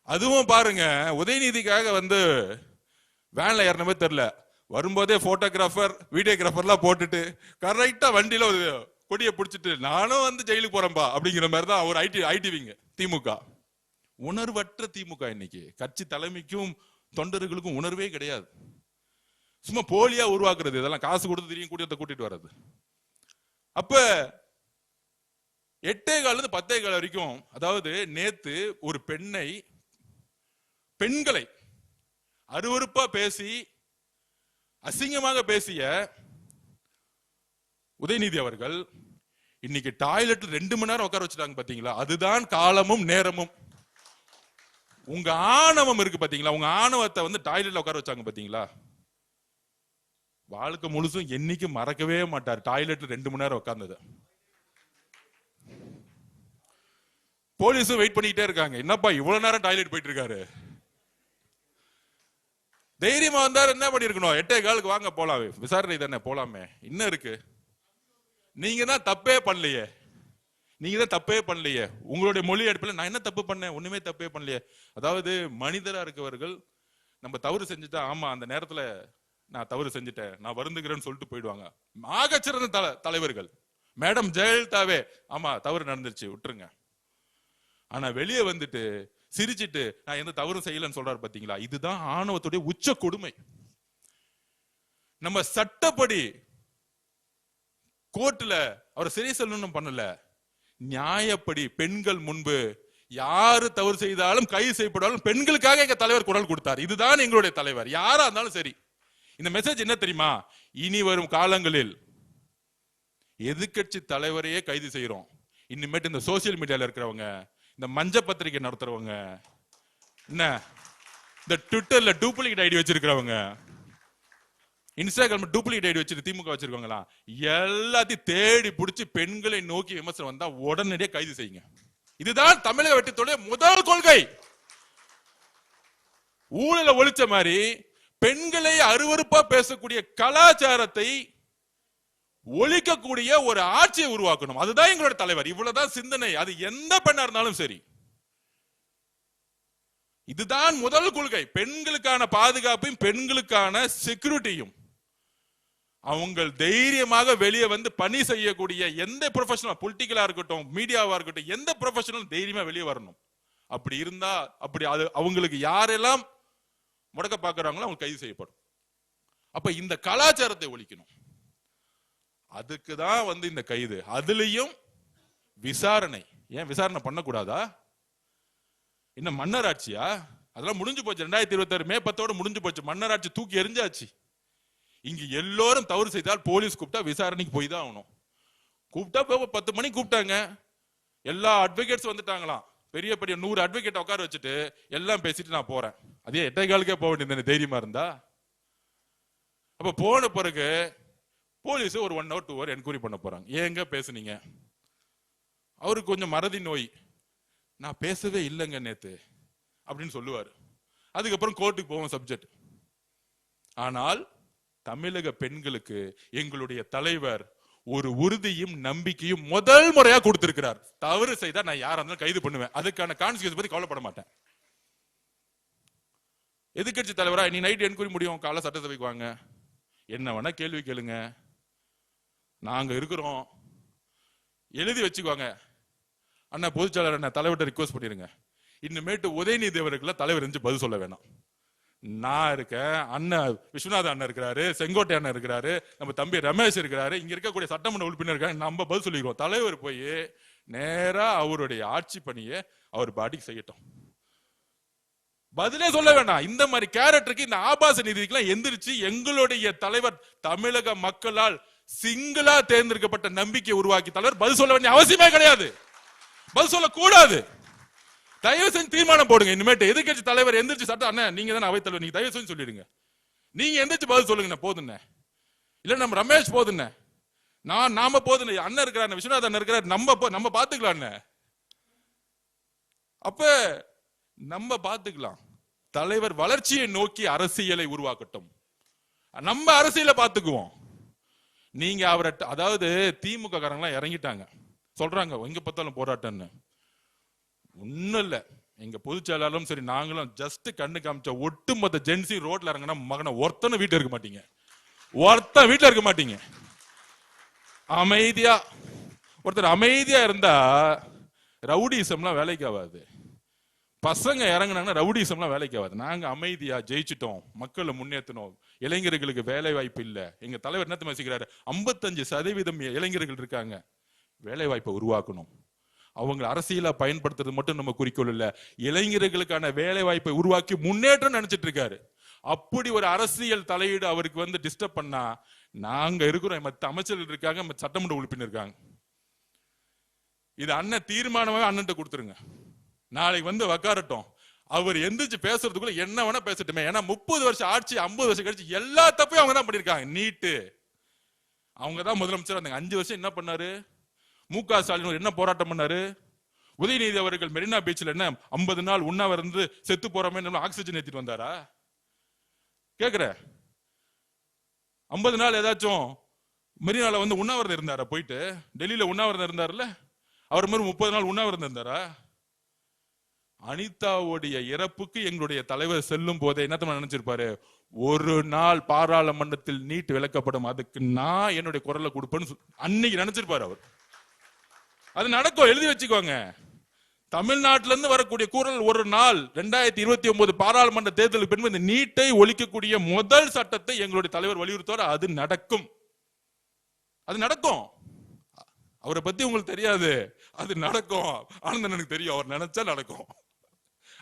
அதுவும் பாருங்க, உதயநிதிக்காக வேன்ல ஏறனவே தெரியல, வரும்போதே போட்டோகிராஃபர் வீடியோகிராஃபர்லாம் போட்டுட்டு கரெக்டா வண்டியில ஒரு கொடியை பிடிச்சிட்டு நானும் ஜெயிலுக்கு போறேன்பா அப்படிங்கிற மாதிரி தான் ஒரு ஐடிவிங்க திமுக. உணர்வற்ற திமுக இன்னைக்கு. கட்சி தலைமைக்கும் தொண்டர்களுக்கும் உணர்வே கிடையாது. சும்மா போலியா உருவாக்குறது, இதெல்லாம் காசு கொடுத்து தெரியும் கூட்டிட்டு வர்றது. அப்ப 8:15 10:15 வரைக்கும், அதாவது நேத்து ஒரு பெண்களை அருவருப்பா பேசி அசிங்கமாக பேசிய உதயநிதி அவர்கள் இன்னைக்கு டாய்லெட் 2 மணி நேரம் உட்கார வச்சுட்டாங்க பாத்தீங்களா? அதுதான் காலமும் நேரமும். உங்க ஆணவம் இருக்கு பாத்தீங்களா? உங்க ஆணவத்தை டாய்லெட்ல உட்கார வச்சாங்க பாத்தீங்களா? வாழ்க்கை முழுசும் என்னைக்கு மறக்கவே மாட்டார் டாய்லெட்ல 2 மணி நேரம் உட்கார்ந்தது. போலீஸும் வெயிட் பண்ணிட்டே இருக்காங்க, என்னப்பா இவ்வளவு நேரம் டாய்லெட் போயிட்டு இருக்காரு. தைரியமா வந்தாரு, என்ன பண்ணிருக்கணும்? 8:15 வாங்க போலாம், விசாரணை தானே, போலாமே, என்ன இருக்கு? நீங்க தான் தப்பே பண்ணலையே, உங்களுடைய மொழி அடிப்பில் நான் என்ன தப்பு பண்ணேன்? ஒண்ணுமே தப்பே பண்ணலையே. அதாவது மனிதரா இருக்கவர்கள் நம்ம தவறு செஞ்சுட்டா, ஆமா அந்த நேரத்துல நான் தவறு செஞ்சுட்டேன், நான் வருந்துகிறேன்னு சொல்லிட்டு போயிடுவாங்க. ஆகச்சிறந்த தலைவர்கள் மேடம் ஜெயலலிதாவே, ஆமா தவறு நடந்துருச்சு விட்டுருங்க. ஆனா வெளியே சிரிச்சிட்டு நான் எந்த தவறும் செய்யலன்னு சொல்றாரு பாத்தீங்களா? இதுதான் ஆணவத்துடைய உச்ச கொடுமை. நம்ம சட்டப்படி கோர்ட்ல அவரை சிறை செல்லணும் பண்ணல, நியாயப்படி பெண்கள் முன்பு யாரு தவறு செய்தாலும் கைது செய்யப்படாலும் பெண்களுக்காக எங்க தலைவர் குரல் கொடுத்தார். இதுதான் எங்களுடைய தலைவர், யாரா இருந்தாலும் சரி. இந்த மெசேஜ் என்ன தெரியுமா? இனி வரும் காலங்களில் எதிர்கட்சி தலைவரையே கைது செய்யறோம். இனிமேட்டு இந்த சோசியல் மீடியால இருக்கிறவங்க, இந்த மஞ்ச பத்திரிகை நடத்துறவங்க, என்ன இந்த ட்விட்டர்ல டூப்ளிகேட் ஐடி வச்சிருக்கிறவங்க, இன்ஸ்டாகிராம் டூப்ளிகேட் ஐடி வச்சிருக்க திமுக வச்சிருக்காங்களா, எல்லாத்தையும் தேடி பிடிச்சி பெண்களை நோக்கி விமர்சனம் வந்தா உடனடியே கைது செய்யுங்க. இதுதான் தமிழக வெற்றித்தோட முதல் கொள்கை. ஊழல ஒழிச்ச மாதிரி பெண்களை அருவருப்பா பேசக்கூடிய கலாச்சாரத்தை ஒழிக்கக்கூடிய ஒரு ஆட்சியை உருவாக்கணும். அதுதான் எங்களோட தலைவர். இவ்வளவுதான் சிந்தனை. அது எந்த பெண்ணா இருந்தாலும் சரி, இதுதான் முதல் கொள்கை. பெண்களுக்கான பாதுகாப்பையும் பெண்களுக்கான செக்யூரிட்டியும், அவங்க தைரியமாக வெளியே பணி செய்யக்கூடிய எந்த ப்ரொஃபஷனல், பொலிட்டிக்கலா இருக்கட்டும் மீடியாவா இருக்கட்டும், எந்த ப்ரொஃபஷனல் தைரியமா வெளியே வரணும். அப்படி இருந்தா அது அவங்களுக்கு யாரெல்லாம் முடக்க பாக்குறாங்களோ அவங்க கைது செய்யப்படும். அப்ப இந்த கலாச்சாரத்தை ஒழிக்கணும். அதுக்குதான் இந்த கைது. அதுலயும் விசாரணை. ஏன் விசாரணை பண்ணக்கூடாதா? இன்னும் மன்னராட்சியா? அதெல்லாம் முடிஞ்சு போச்சு. 2026 மே 10 முடிஞ்சு போச்சு. மன்னராட்சி தூக்கி எரிஞ்சாச்சு. இங்க எல்லோரும் தவறு செய்தால் போலீஸ் கூப்பிட்டா விசாரணைக்கு போய் தான் ஆகணும். கூப்பிட்டா 10 மணிக்கு கூப்பிட்டாங்க, எல்லா அட்வொகேட்ஸ் வந்துட்டாங்களாம். பெரிய 100 அட்வொகேட் உட்கார வச்சுட்டு எல்லாம் பேசிட்டு நான் போறேன். அதே 8:15 போக வேண்டியது தைரியமா இருந்தா. அப்ப போன பிறகு போலீஸ் ஒரு 1 hour 2 hour என்கொயரி பண்ண போறாங்க. ஏங்க பேசுனீங்க? அவருக்கு கொஞ்சம் மறதி நோய், நான் பேசவே இல்லைங்க நேத்து அப்படின்னு சொல்லுவாரு. அதுக்கப்புறம் கோர்ட்டுக்கு போவோம் சப்ஜெக்ட். ஆனால் தமிழக பெண்களுக்கு எங்களுடைய தலைவர் ஒரு உறுதியும் நம்பிக்கையும் முதல் முறையா கொடுத்திருக்கிறார். தவறு செய்தா நான் யாரா இருந்தாலும் கைது பண்ணுவேன், அதுக்கான கான்சிக்வன்ஸ் பத்தி கவலைப்பட மாட்டேன். எதிர்கட்சி தலைவரா நீ நைட் என்கொயரி முடியும், காலை சட்டசபைக்கு வாங்க, என்ன வேணா கேள்வி கேளுங்க, நாங்க இருக்கிறோம், எழுதி வச்சுக்குவாங்க. அண்ணா பொதுச்செயலாளர், அண்ணா தலைவர்கிட்ட ரிக்வஸ்ட் பண்ணிருங்க, இனிமேட்டு உதயநிதி அவர்களுக்கு தலைவர் இருந்து பதில் சொல்ல வேணாம். நான் இருக்கேன், அண்ணன் விஸ்வநாத அண்ணன் இருக்கிறாரு, செங்கோட்டை அண்ணன் இருக்கிறாரு, நம்ம தம்பி ரமேஷ் இருக்கிறாரு, இங்க இருக்கக்கூடிய சட்டமன்ற உறுப்பினர் இருக்காங்க, நம்ம பதில் சொல்லிடுவோம். தலைவர் போய் நேரா அவருடைய ஆட்சி பணியை அவர் பாடிக்கு செய்யட்டும், பதிலே சொல்ல வேண்டாம். இந்த மாதிரி கேரக்டருக்கு, இந்த ஆபாச நீதிக்கெல்லாம் எந்திரிச்சு எங்களுடைய தலைவர் தமிழக மக்களால் சிங்களா தேர்ந்தெடுக்கப்பட்ட நம்பிக்கை உருவாக்கி தலைவர் பதில் சொல்ல வேண்டிய அவசியமே கிடையாது, பதில் சொல்ல கூடாது. தயவு செஞ்சு தீர்மானம் போடுங்க. இனிமேட்டு எதிர்க்கட்சி தலைவர் எந்திரிச்சு சட்டம், அண்ணன் நீங்க தானே அவை தலைவர், நீங்க தயவு செஞ்சு சொல்லிடுங்க, நீங்க எந்திரிச்சு பதில் சொல்லுங்க போதுன்னு. இல்ல நம்ம ரமேஷ் போதுன்னு, நாம போதுன்னு, அண்ணன் இருக்கிறார், விஸ்வநாத அண்ணன் இருக்கிறார், நம்ம பாத்துக்கலாம். அப்ப நம்ம பாத்துக்கலாம். தலைவர் வளர்ச்சியை நோக்கி அரசியலை உருவாக்கட்டும், நம்ம அரசியலை பாத்துக்குவோம். நீங்க அவரை, அதாவது திமுக காரங்க இறங்கிட்டாங்க, சொல்றாங்க எங்க பார்த்தாலும் போராட்டம்னு. ஒண்ணும் இல்ல, எங்க பொதுச் செயலாளரும் சரி நாங்களும் ஜஸ்ட் கண்ணு காமிச்ச ஒட்டுமொத்த ஜென்சி ரோட்ல இறங்கினா மகனை ஒருத்தன வீட்டுல இருக்க மாட்டீங்க, ஒருத்தன் வீட்டுல இருக்க மாட்டீங்க. அமைதியா ஒருத்தர் அமைதியா இருந்தா ரவுடிசம்லாம் வேலைக்கு ஆகாது. பசங்க இறங்கினாங்கன்னா ரவுடிசம்லாம் வேலைக்கு ஆகாது. நாங்க அமைதியா ஜெயிச்சிட்டோம், மக்களை முன்னேற்றணும், இளைஞர்களுக்கு வேலை வாய்ப்பு இல்ல. எங்க தலைவர் என்ன யோசிக்கிறாரு, 55% இளைஞர்கள் இருக்காங்க, வேலை வாய்ப்பை உருவாக்கணும். அவங்க அரசியலா பயன்படுத்துறது மட்டும் நம்ம குறிக்கோள் இல்ல, இளைஞர்களுக்கான வேலை வாய்ப்பை உருவாக்கி முன்னேற்றம் நினைச்சிட்டு இருக்காரு. அப்படி ஒரு அரசியல் தலையீடு அவருக்கு வந்து டிஸ்டர்ப் பண்ணா, நாங்க இருக்கிறோம், மற்ற அமைச்சர்கள் இருக்காங்க, சட்டமன்ற உறுப்பினர் இருக்காங்க, இது அண்ணன் தீர்மானமே அண்ணன் கொடுத்துருங்க. நாளைக்கு வந்து உக்காரட்டும், அவர் எந்திரிச்சு பேசுறதுக்குள்ள என்ன வேணா பேசட்டுமே. ஏன்னா 30 வருஷம் ஆட்சி, 50 வருஷம் கழிச்சு எல்லா தப்பையும் அவங்க தான் பண்ணிருக்காங்க. நீட்டு அவங்க தான் முதலமைச்சர் இருந்தாங்க, 5 வருஷம் என்ன பண்ணாரு? மு.க. ஸ்டாலின் என்ன போராட்டம் பண்ணாரு? உதயநிதி அவர்கள் மெரினா பீச்ல என்ன 50 நாள் உண்ணாவிரந்து செத்து போறமே ஆக்சிஜன் ஏத்திட்டு வந்தாரா? கேக்குற 50 நாள் ஏதாச்சும் மெரினால வந்து உண்ணாவிரதம் இருந்தாரா? போயிட்டு டெல்லியில உண்ணாவிரதம் இருந்தாருல்ல, அவர் மாதிரி 30 நாள் உண்ணாவிரதம் இருந்தாரா? அனிதாவுடைய இறப்புக்கு எங்களுடைய தலைவர் செல்லும் போதே என்ன நினைச்சிருப்பாரு, ஒரு நாள் பாராளுமன்றத்தில் நீட் விளக்கப்படும், அதுக்கு நான் என்னுடைய குரலை கொடுப்பேன்னு அன்னைக்கு நினைச்சிருப்பாரு அவர். அது நடக்கும், எழுதி வச்சுக்கோங்க. தமிழ்நாட்டில இருந்து வரக்கூடிய குரல், ஒரு நாள் 2029 பாராளுமன்ற தேர்தலுக்கு பின்பு இந்த நீட்டை ஒழிக்கக்கூடிய முதல் சட்டத்தை எங்களுடைய தலைவர் வலியுறுத்துவார். அது நடக்கும், அது நடக்கும். அவரை பத்தி உங்களுக்கு தெரியாது, அது நடக்கும். ஆனந்தனுக்கு தெரியும், அவர் நினைச்சா நடக்கும்.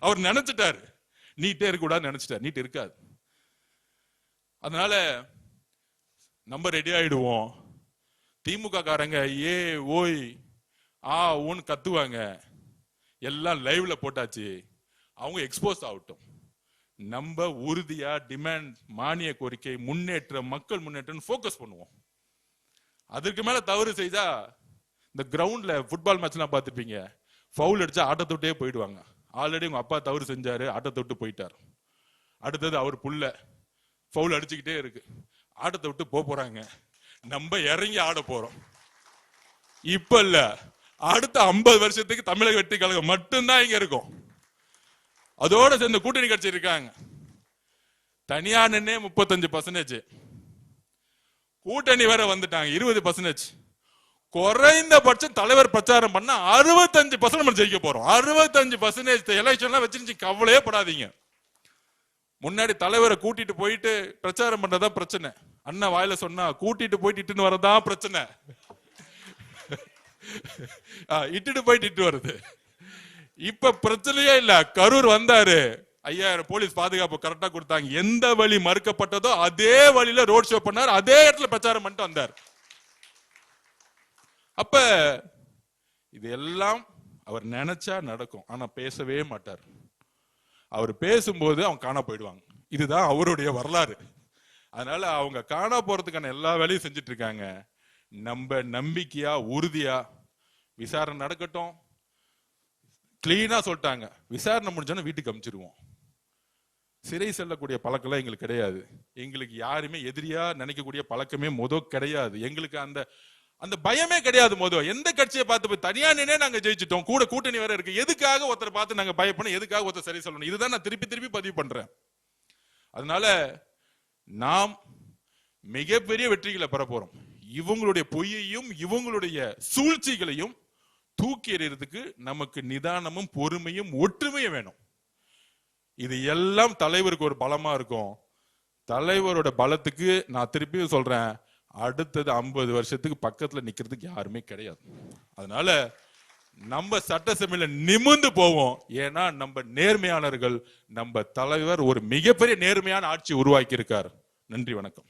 அவர் நினைச்சிட்டாரு, நீட்டே இருக்க கூடாது நினைச்சிட்டாரு, நீட் இருக்காது. அதனால நம்ம ரெடி ஆயிடுவோம். திமுக காரங்க ஏ ஓய் ஆ ஊன்னு கத்துவாங்க, எல்லாம் லைவ்ல போட்டாச்சு, அவங்க எக்ஸ்போஸ் ஆகட்டும். நம்ம உறுதியா டிமாண்ட், மானிய கோரிக்கை, முன்னேற்றம், மக்கள் முன்னேற்றம் போக்கஸ் பண்ணுவோம். அதுக்கு மேல தவறு செய்தா, இந்த கிரவுண்ட்ல ஃபுட்பால் மேட்ச்லாம் பார்த்துருப்பீங்க, ஃபவுல் அடிச்சா ஆட்டத்தை விட்டே போயிடுவாங்க. ஆல்ரெடி உங்க அப்பா தவறு செஞ்சாரு, ஆட்டத்தை விட்டு போயிட்டார். அடுத்தது அவர் புள்ள ஃபவுல் அடிச்சுக்கிட்டே இருக்கு, ஆட்டத்தை விட்டு போறாங்க. நம்ம இறங்கி ஆட போறோம். இப்ப இல்ல, அடுத்த 50 வருஷத்துக்கு தமிழக வெற்றி கழகம் மட்டும்தான் இங்க இருக்கும். அதோட சேர்ந்து கூட்டணி கட்சி இருக்காங்க, தனியார் 35%, கூட்டணி வேற வந்துட்டாங்க 20%. குறைந்தபட்சம் தலைவர் பிரச்சாரம் பண்ண 65% ஜெயிக்க போறோம். 65% எலெக்ஷன்லாம் வச்சிருந்துச்சு, கவலையே படாதீங்க. முன்னாடி தலைவரை கூட்டிட்டு போயிட்டு பிரச்சாரம் பண்றதா பிரச்சனை. அண்ணா வாயில சொன்னா கூட்டிட்டு போயிட்டு இட்டுன்னு வரதான் பிரச்சனை. இட்டுட்டு போயிட்டு இட்டு வருது. இப்ப பிரச்சனையே இல்ல. கரூர் வந்தாரு, 5000 போலீஸ் பாதுகாப்பு கரெக்டா கொடுத்தாங்க. எந்த வழி மறுக்கப்பட்டதோ அதே வழியில ரோட் ஷோ பண்ணார், அதே இடத்துல பிரச்சாரம் பண்ணிட்டு வந்தார். அப்ப இது எல்லாம் அவர் நினைச்சா நடக்கும், ஆனா பேசவே மாட்டார். அவர் பேசும்போது அவங்க காணா போயிடுவாங்க. இதுதான் அவருடைய வரலாறு. அதனால அவங்க காணா போறதுக்கான எல்லா வேலையும் செஞ்சுட்டு இருக்காங்க. நம்ம நம்பிக்கையா உறுதியா விசாரணை நடக்கட்டும். கிளீனா சொல்லிட்டாங்க, விசாரணை முடிஞ்சோன்னா வீட்டுக்கு அனுப்பிச்சிருவோம். சிறை செல்லக்கூடிய பழக்கம் எங்களுக்கு கிடையாது. எங்களுக்கு யாருமே எதிரியா நினைக்கக்கூடிய பழக்கமே கிடையாது. எங்களுக்கு அந்த அந்த பயமே கிடையாது. எந்த கட்சியை பார்த்து போய் தனியா நின்னே நாங்க ஜெயிச்சிட்டோம், கூட கூட்டணி வேற இருக்கு, எதுக்காக ஒருத்தர் பார்த்து நாங்க பயப்படணும், எதுக்காக ஒருத்தர் சரி சொல்லணும்? இதுதான் நான் திருப்பி திருப்பி பதிவு பண்றேன். அதனால நாம் மிகப்பெரிய வெற்றிகளை பெற போறோம். இவங்களுடைய பொய்யையும் இவங்களுடைய சூழ்ச்சிகளையும் தூக்கி எறியறதுக்கு நமக்கு நிதானமும் பொறுமையும் ஒற்றுமையும் வேணும். இது எல்லாம் தலைவருக்கு ஒரு பலமா இருக்கும். தலைவரோட பலத்துக்கு நான் திருப்பியும் சொல்றேன், அடுத்தது 50 வருஷத்துக்கு பக்கத்துல நிக்கிறதுக்கு யாருமே கிடையாது. அதனால நம்ம சட்டசபையில நிமிர்ந்து போவோம். ஏன்னா நம்ம நேர்மையாளர்கள், நம்ம தலைவர் ஒரு மிகப்பெரிய நேர்மையான ஆட்சி உருவாக்கி இருக்கார். நன்றி, வணக்கம்.